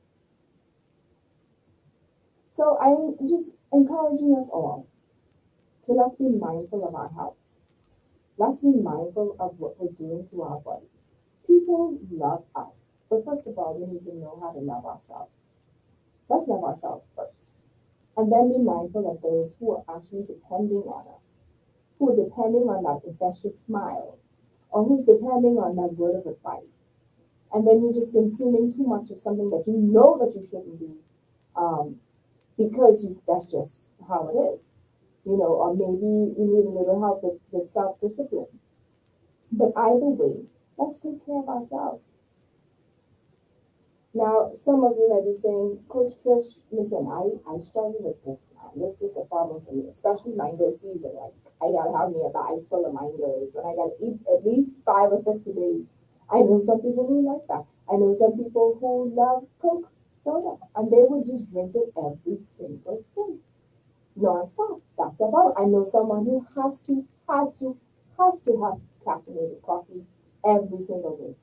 So I'm just encouraging us all to let's be mindful of our health. Let's be mindful of what we're doing to our bodies. People love us. But first of all, we need to know how to love ourselves. Let's love ourselves first. And then be mindful of those who are actually depending on us, who are depending on that infectious smile, or who's depending on that word of advice. And then you're just consuming too much of something that you know that you shouldn't be, um, because that's just how it is. Or maybe you need a little help with self-discipline. But either way, let's take care of ourselves. Now, some of you might be saying, Coach Trish, listen, I struggle with this, man. This is a problem for me, especially mango season. Like, I gotta have me a bag full of mangoes, and I gotta eat at least 5 or 6 a day. I know some people who like that. I know some people who love Coke soda, and they would just drink it every single day, non-stop. That's about. I know someone who has to have caffeinated coffee every single day,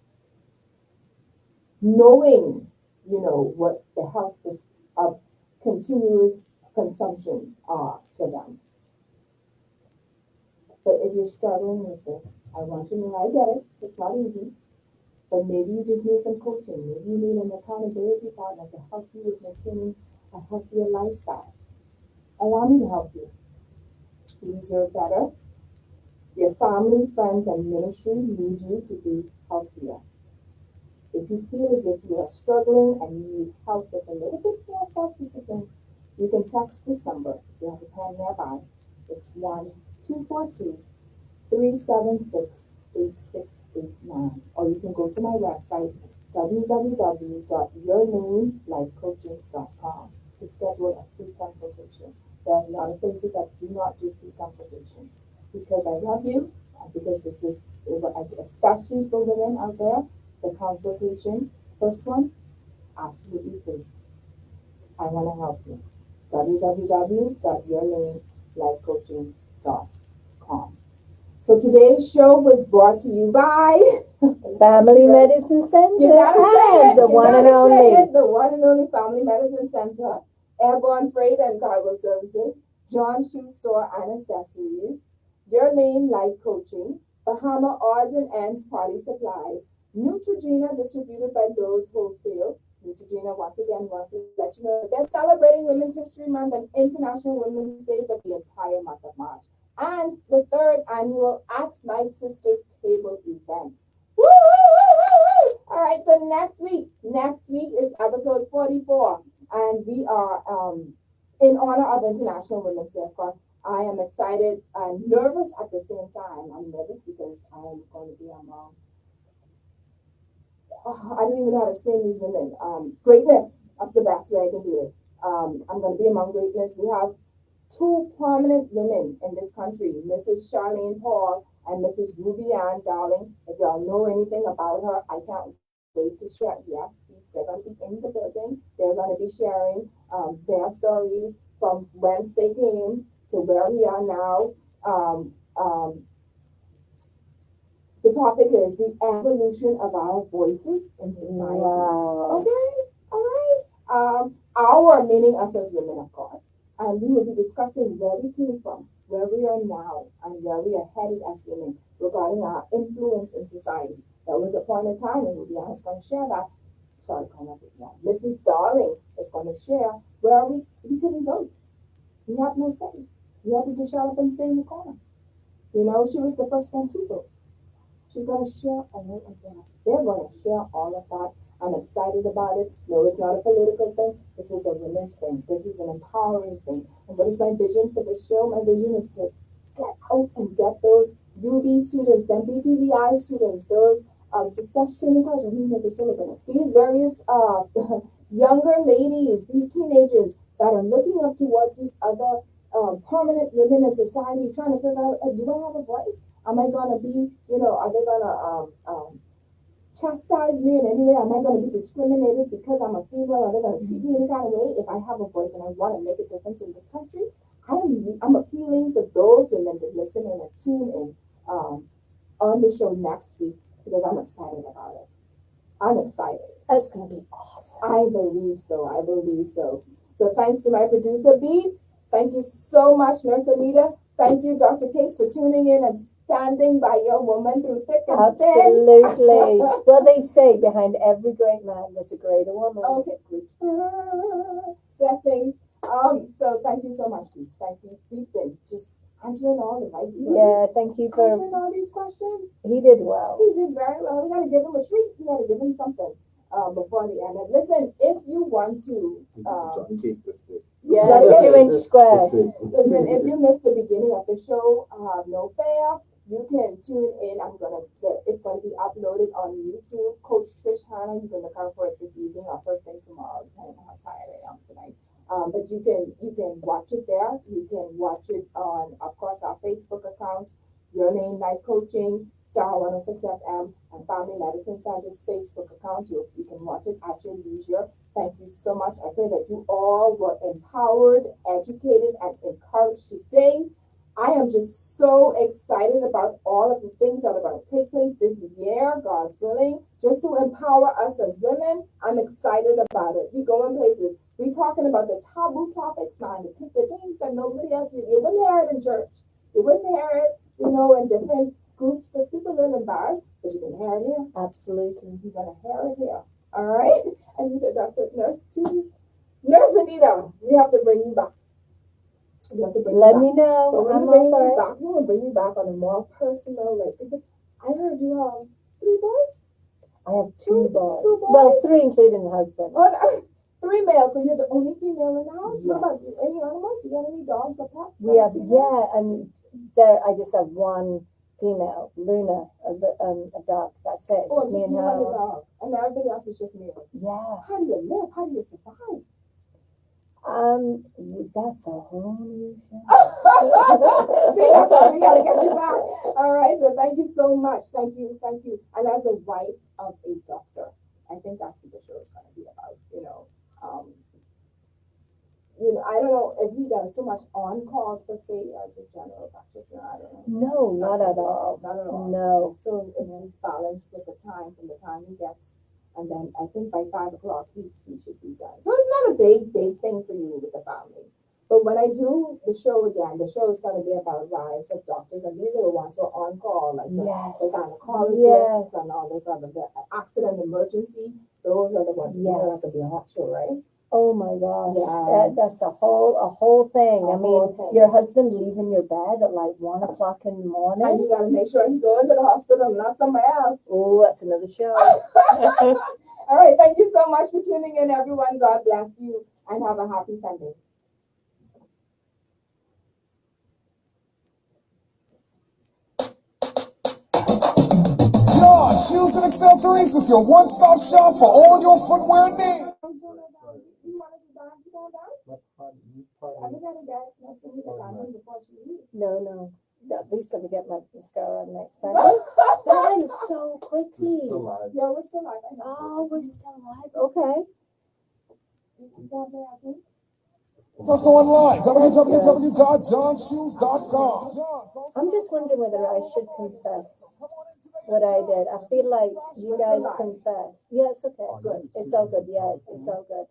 knowing, what the health risks of continuous consumption are to them. But if you're struggling with this, I want you to know I get it. It's not easy. But maybe you just need some coaching. Maybe you need an accountability partner to help you with maintaining a healthier lifestyle. Allow me to help you. You deserve better. Your family, friends, and ministry need you to be healthier. If you feel as if you are struggling and you need help with a little bit more self-discipline, you can text this number if you have a pen nearby. It's 1-242-376-8689. Or you can go to my website, www.yourlanelifecoaching.com, to schedule a free consultation. There are a lot of places that do not do free consultations. Because I love you, and because this is, especially for women out there, the consultation, first one, absolutely free. I want to help you. www.yourlanelifecoaching.com. So today's show was brought to you by Family Medicine Center. You gotta say it. The one and only. The one and only Family Medicine Center. Airborne Freight and Cargo Services. John Shoe Store and Accessories. Your Lane Life Coaching. Bahama Odds and Ends Party Supplies. Neutrogena distributed by Lowe's Wholesale. Neutrogena once again wants to let you know that they're celebrating Women's History Month and International Women's Day for the entire month of March. And the third annual At My Sister's Table event. Woo, woo, woo, woo, woo. All right, so next week is episode 44, and we are in honor of International Women's Day, of course. I am excited and nervous at the same time. I'm nervous because I am going to be among, I don't even know how to explain these women. Greatness, that's the best way I can do it. I'm going to be among greatness. We have two prominent women in this country, Mrs. Charlene Paul and Mrs. Ruby Ann Darling. If y'all know anything about her, I can't wait to share. Yes, they're going to be in the building. They're going to be sharing their stories from whence they came to where we are now. The topic is the evolution of our voices in society. Wow. Okay, all right. Our meaning us as women, of course. And we will be discussing where we came from, where we are now, and where we are headed as women regarding our influence in society. There was a point in time, and Rubiana is going to share that. Sorry, come up with that. Mrs. Darling is going to share where we couldn't vote. We had no say. We had to just shut up and stay in the corner. She was the first one to vote. She's going to share all of that. They're going to share all of that. I'm excited about it. No, it's not a political thing. This is a women's thing. This is an empowering thing. And what is my vision for this show? My vision is to get out and get those UB students, them BTVI students, those success training coaches, these various younger ladies, these teenagers that are looking up towards these other prominent women in society, trying to figure out, do I have a voice? Am I gonna be, are they gonna chastise me in any way? Am I gonna be discriminated because I'm a female? Are they gonna treat me any kind of way if I have a voice and I want to make a difference in this country? I'm appealing for those women to listen and tune in on the show next week because I'm excited about it. I'm excited. That's going to be awesome. I believe so. I believe so. So thanks to my producer, Beats. Thank you so much, Nurse Anita. Thank you, Dr. Cates, for tuning in and standing by your woman through thick and thin. Absolutely. Well, they say behind every great man, there's a greater woman. Okay. Blessings. So thank you so much, Beats. Thank you. He's been just answering all the right questions. Yeah, thank you for answering all these questions. He did well. He did very well. We got to give him a treat. We got to give him something before the end. And listen, if you want to, keep this big. Yeah, 2-inch square. Listen, if you missed the beginning of the show, no fair. You can tune in. It's gonna be uploaded on YouTube. Coach Trish Hanna. You can look out for it this evening or first thing tomorrow, depending on how tired I am tonight. But you can watch it there. You can watch it on, of course, our Facebook accounts, Your Name Life Coaching, Star 106 FM, and Family Medicine Center's Facebook account. You can watch it at your leisure. Thank you so much. I pray that you all were empowered, educated, and encouraged today. I am just so excited about all of the things that are going to take place this year, God's willing, just to empower us as women. I'm excited about it. We go in places. We talking about the taboo topics, man, the things that nobody else, you wouldn't hear it in church. You wouldn't hear it, in different groups because people live in bars, but you can hear it here. Absolutely. You're going to hear it here. All right? And Dr. Nurse Anita, we have to bring you back. Let me know. But we're going to bring you back on a more personal, I heard you have 3 boys? I have 2 boys. 2 boys? Well, 3 including the husband. Oh, 3 males, so you're the only female in the house? Yes. What about any animals? You got any dogs or pets? We have, and there I just have 1 female, Luna, a dog. That's it. Just me and you her. and the dog. And everybody else is just male. Yeah. How do you live? How do you survive? That's a whole new show. See, that's why we gotta get you back. All right, so thank you so much. Thank you. And as a wife of a doctor, I think that's what the show is gonna be about. I don't know if you guys too much on calls per se as a general practitioner. I don't know. No, not at all. Not at all. No. So it's balanced with the time from the time he gets. And then I think by 5 o'clock he should be done. So it's not a big thing for you with the family. But when I do the show again, the show is going to be about wives of doctors. And these are the ones who are on call, like the gynecologists and all this other, the accident emergency. Those are the ones who are going to be a hot show, right? Oh my gosh. Yes. That's a whole thing. Your husband leaving your bed at like 1 o'clock in the morning. And you got to make sure he's going to the hospital, not somewhere else. Oh, that's another show. All right. Thank you so much for tuning in, everyone. God bless you and have a happy Sunday. Shoes and accessories is your one-stop shop for all your footwear needs. No. At least let me get my mascara on next time. That went so quickly. Yeah, we're still live. Oh, we're still live. Okay. Also online, www.johnshoes.com. I'm just wondering whether I should confess what I did. I feel like you guys confessed. Yeah, it's okay. Good. It's all good. Yes, it's all good.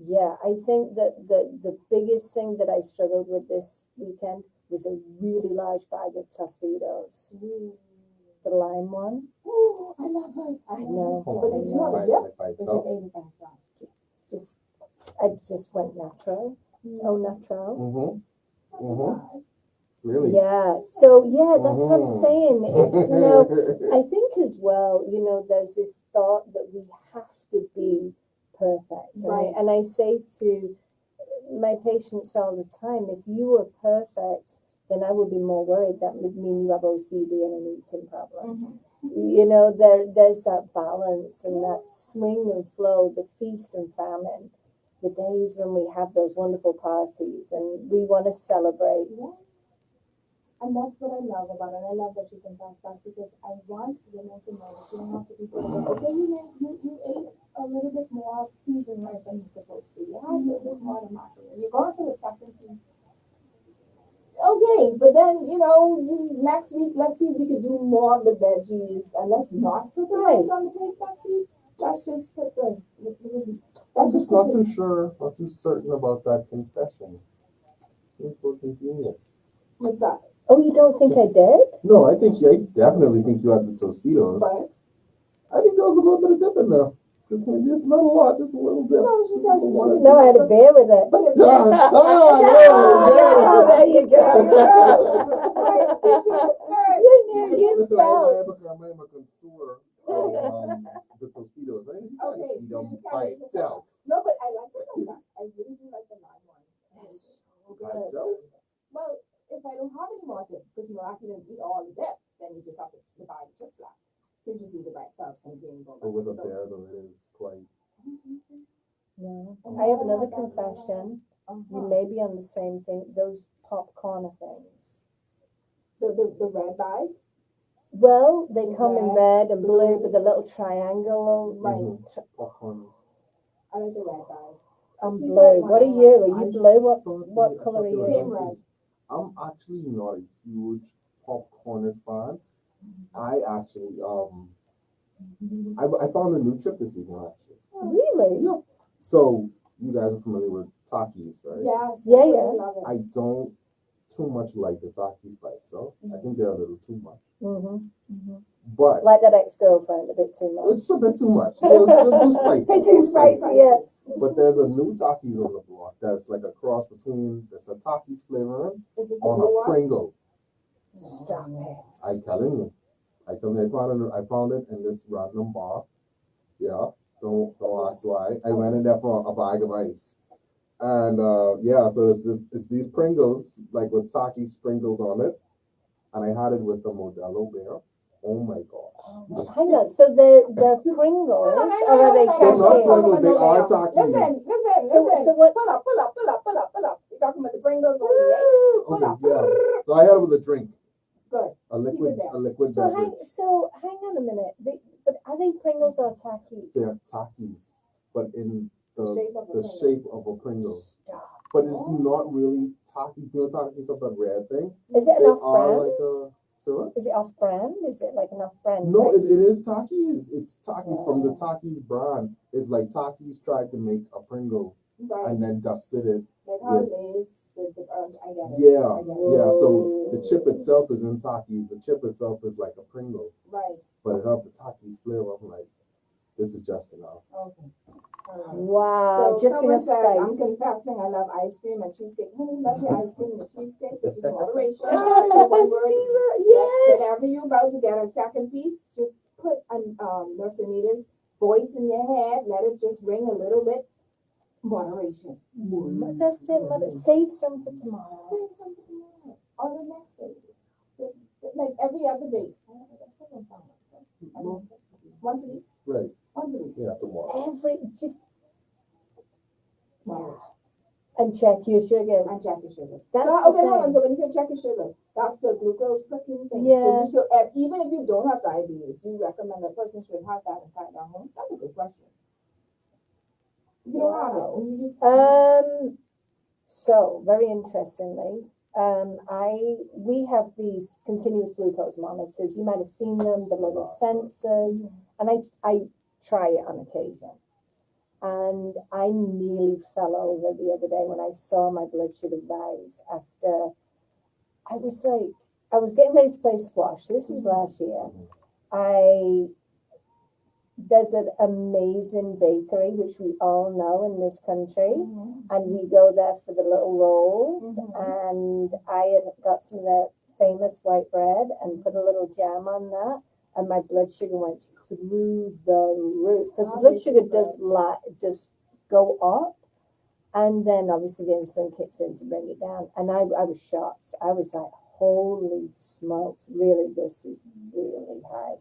Yeah, I think that the biggest thing that I struggled with this weekend was a really large bag of Tostitos. The lime one. Oh, I love it. I know. But did you have a dip? I just went natural. Oh, natural. Really? Yeah. So that's what I'm saying. It's I think as well, there's this thought that we have to be perfect. Right. And I say to my patients all the time, if you were perfect, then I would be more worried. That would mean you have OCD and an eating problem. You know, there's that balance and that swing and flow, the feast and famine, the days when we have those wonderful parties and we want to celebrate. Yeah. And that's what I love about it. I love that you confess that because I want women to know that you don't have to be perfect. Okay, you ate a little bit more peas and rice than you're supposed to. You had a little bit more macaroni. You're going for the second piece. Okay, but then just next week, let's see if we could do more of the veggies and let's not put the rice on the plate next week. Let's just put the. I'm just not too sure, not too certain about that confession. Seems so convenient. What's that? Oh, you don't think I did? No, I definitely think you had the Tostitos. But I think there was a little bit of dip in there. Just not a lot, just a little dip. No, I had a beer with it. But it's there you go. You felt. I'm a connoisseur of the Tostitos. I didn't try to eat them by itself. No, but I like it like that. I really do like the lime one. By itself? Well, if I don't have any more dip, because after you eat all the dip, then you just have to buy the chips left. So you just eat it by itself since you don't. But with a bear, though, it is quite. No. I have another confession. You may be on the same thing. Those popcorn things. The red bag. Well, they come in red and blue with a little triangle. Right. Popcorn. I like the red bag. I'm blue. What are you? Are you blue? What color are you? Same red. I'm actually not a huge popcorn fan. I actually I found a new chip this weekend actually. Really? Yeah. So you guys are familiar with Takis, right? Yes. Yeah. I love it. I don't too much like the Takis by itself. I think they're a little too much. But like that ex-girlfriend, a bit too much. It's a bit too much. It's too spicy. It's too spicy, yeah. But there's a new Takis on the block that's like a cross between the Takis flavor on a Pringle. Stop it. I'm telling you. I found it in this random bar. Yeah. Don't ask why. I went in there for a bag of ice. And so it's these Pringles, like with Takis sprinkled on it. And I had it with the Modelo Bear. Oh my gosh. Hang on, so they're Pringles, or are they They're not Pringles, they are Takis. Listen. So what? Pull up. You're talking about the Pringles on the Pull up. Yeah. So I had it with a drink. Good. A liquid So beverage. hang on a minute. But are they Pringles or Takis? They're Takis, but in the shape of a Pringle. Stop. But it's not really Takis. You know, Takis of that red thing. Is it an off-brand? Is it off-brand? Is it like an off-brand? No, it is Takis. It's Takis from the Takis brand. It's like Takis tried to make a Pringle and then dusted it. Like how Lay's did I get it. Yeah. So the chip itself is in Takis. The chip itself is like a Pringle. Right. But it has the Takis flavor. I'm like, this is just enough. Okay. Wow, So just enough says, space. I'm confessing, I love ice cream and cheesecake. Who loves your ice cream and cheesecake? But just moderation. Yes. Whenever you're about to get a second piece, just put Nurse Anita's voice in your head. Let it just ring a little bit. Moderation. That's it. Save some for tomorrow. Save some for tomorrow. Or the next day. Like every other day. Once a week. Right. Once a week. Yeah, tomorrow. And check your sugars. And check your sugar. That's so when you say check your sugar, that's the glucose cooking thing. Yeah. So even if you don't have diabetes, you recommend a person should have that inside their home? That's a good question. You don't have it, and you just So very interestingly, we have these continuous glucose monitors. You might have seen them, the little sensors, and I try it on occasion. And I nearly fell over the other day when I saw my blood sugar rise after I was getting ready to play squash. So this was last year. There's an amazing bakery, which we all know in this country, and we go there for the little rolls, and I had got some of their famous white bread and put a little jam on that, and my blood sugar went through the roof, because the blood sugar does just go up, and then obviously the insulin kicks in to bring it down, and I was shocked. I was like, holy smokes, really, this is really high.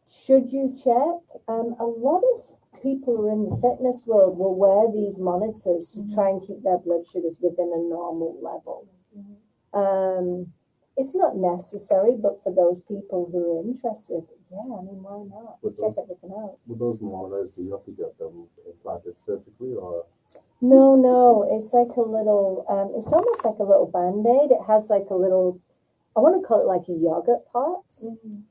Should you check? A lot of people who are in the fitness world will wear these monitors to try and keep their blood sugars within a normal level. It's not necessary, but for those people who are interested, yeah, I mean, why not? Check everything else. With those monitors, do you have to get them implanted surgically or? No, it's like a little, it's almost like a little Band-Aid. It has like a little, I want to call it like a yogurt pot.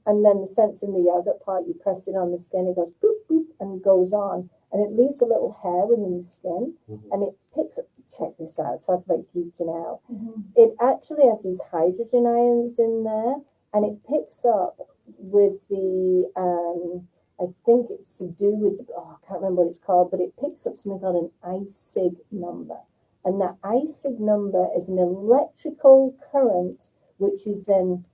And then the sense in the yogurt pot, you press it on the skin, it goes boop, boop, and goes on. And it leaves a little hair within the skin. And it picks up, check this out, talk about geeking out. It actually has these hydrogen ions in there, and it picks up with the, I think it's to do with, I can't remember what it's called, but it picks up something called an ISIG number. And that ISIG number is an electrical current which is then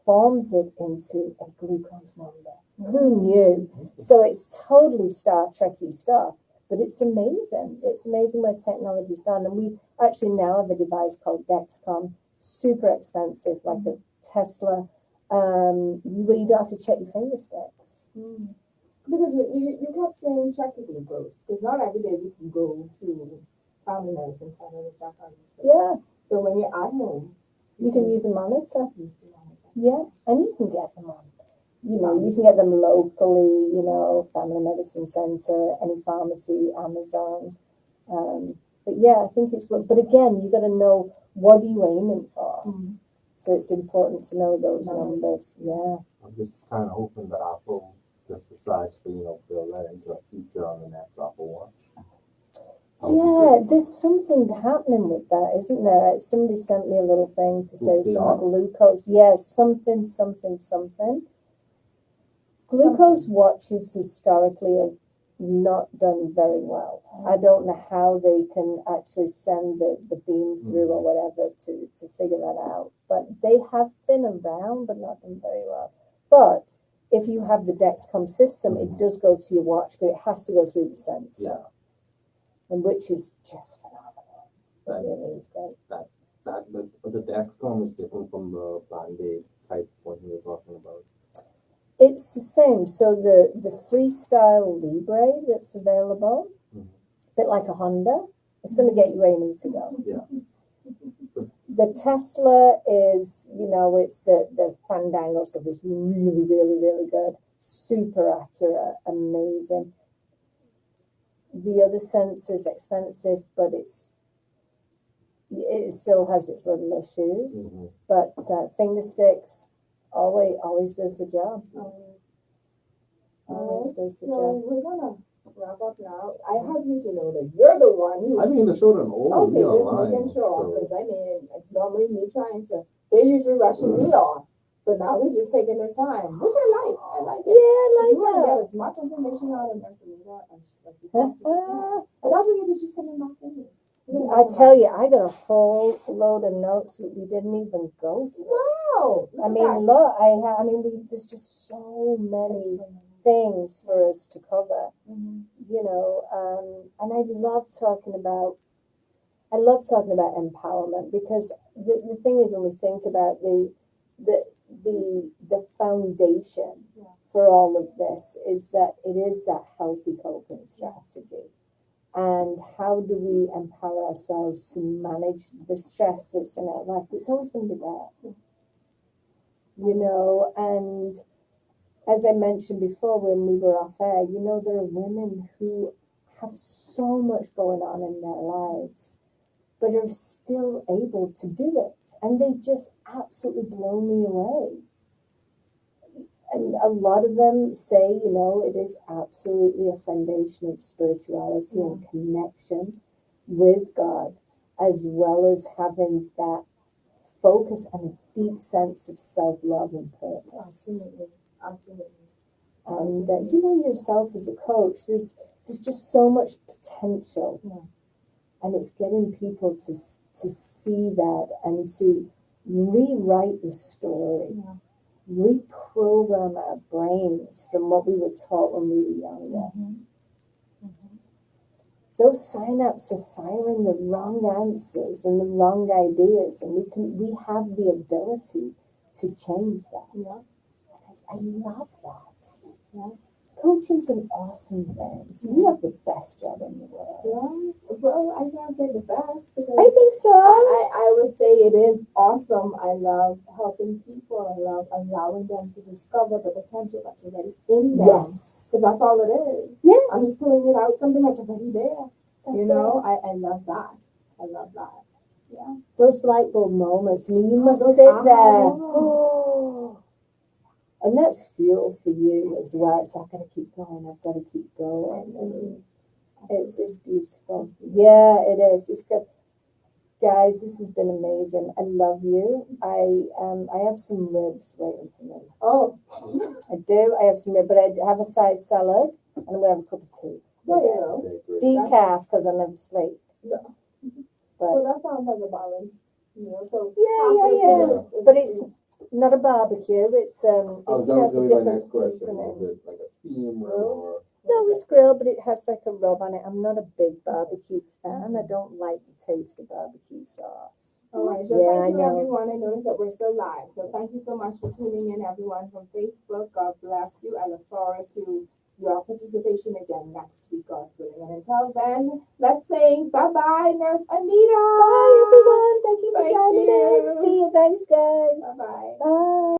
forms it into a glucose number. Who knew? So it's totally Star Trek-y stuff, but it's amazing. It's amazing where technology's gone. And we actually now have a device called Dexcom, super expensive, like a Tesla. You don't have to check your finger sticks. Because you kept saying check your glucose, because not every day we can go to family medicine center to check our glucose. Yeah. So when you're at home, you can use a monitor. Yeah, and you can get them on. You know, you can get them locally, you know, family medicine center, any pharmacy, Amazon. But yeah, I think it's, but again, you got to know what are you aiming for. So it's important to know those numbers. Yeah. I'm just kind of hoping that Apple just decides to, build that into a feature on the next Apple Watch. Yeah, there's something happening with that, isn't there? Somebody sent me a little thing to say some glucose. Yeah, something. Glucose watches historically have not done very well. I don't know how they can actually send the beam through or whatever to figure that out. But they have been around, but not done very well. But if you have the Dexcom system, it does go to your watch, but it has to go through the sensor. Yeah. And which is just phenomenal. It really is great. The Dexcom is different from the Band-Aid type one you were talking about. It's the same. So the Freestyle Libre that's available, a bit like a Honda, it's going to get you where you need to go. Yeah. The Tesla is, it's the Fandango stuff is really, really, really good. Super accurate, amazing. The other sense is expensive, but it still has its little issues. But finger sticks always does the job. Always does the job. We're gonna wrap up now. I have you to know that you're the one who. I mean, the show them all. Okay, just making sure, because it's normally me trying to. They're usually rushing me off. But now we're just taking this time, which I like. I like it. Yeah, I like we want to get as much information out of Nurse Anita as we possibly can. And also, maybe she's coming back in. I tell you, I got a full load of notes that we didn't even go through. Wow! I mean, there's just so many things for us to cover. And I love talking about empowerment, because the thing is, when we think about the foundation for all of this is that it is that healthy coping strategy. And how do we empower ourselves to manage the stress that's in our life? It's always going to be there. And as I mentioned before when we were off air, there are women who have so much going on in their lives, but are still able to do it. And they just absolutely blow me away. And a lot of them say, it is absolutely a foundation of spirituality and connection with God, as well as having that focus and a deep sense of self-love and purpose. Absolutely. And yourself as a coach, there's just so much potential. And it's getting people to see that and to rewrite the story. Reprogram our brains from what we were taught when we were younger. those synapses are firing the wrong answers and the wrong ideas, and we have the ability to change that. Yeah. I love that. Yeah. Coaching's an awesome thing. So you have the best job in the world. Yeah. Well, I can't say the best because I think so. I would say it is awesome. I love helping people. I love allowing them to discover the potential that's already in them. Yes. Because that's all it is. Yeah. I'm just pulling it out, something that's already there. That's you know, it. I love that. I love that. Yeah. Those light bulb moments. I mean, you must Those sit aha there. moments. Oh. And that's fuel for you as well. It's I've got to keep going. I've got to keep going. Absolutely. It's beautiful. Yeah, it is. It's good. Guys, this has been amazing. I love you. I have some ribs waiting for me. Oh, I do. I have some ribs, but I have a side salad and I'm gonna have a cup of tea. there you go. Okay, great. Decaf because I never sleep. No. But Well, that sounds like a balance. So yeah. But it's not a barbecue. It's I was you know, it's a going to be my different next question. food for Is me. it like a steam Grilled? or? No, it's grilled, but it has like a rub on it. I'm not a big barbecue fan. I don't like the taste of barbecue sauce. All right, so Yeah, I thank you, know. everyone. I noticed that we're still live. So thank you so much for tuning in, everyone from Facebook. God bless you. I look forward to your participation again next week, God's willing. And until then, let's say bye-bye, Nurse Anita. Bye, everyone. Thank you for Thank joining you. in. See you. Thanks, guys. Bye-bye. Bye.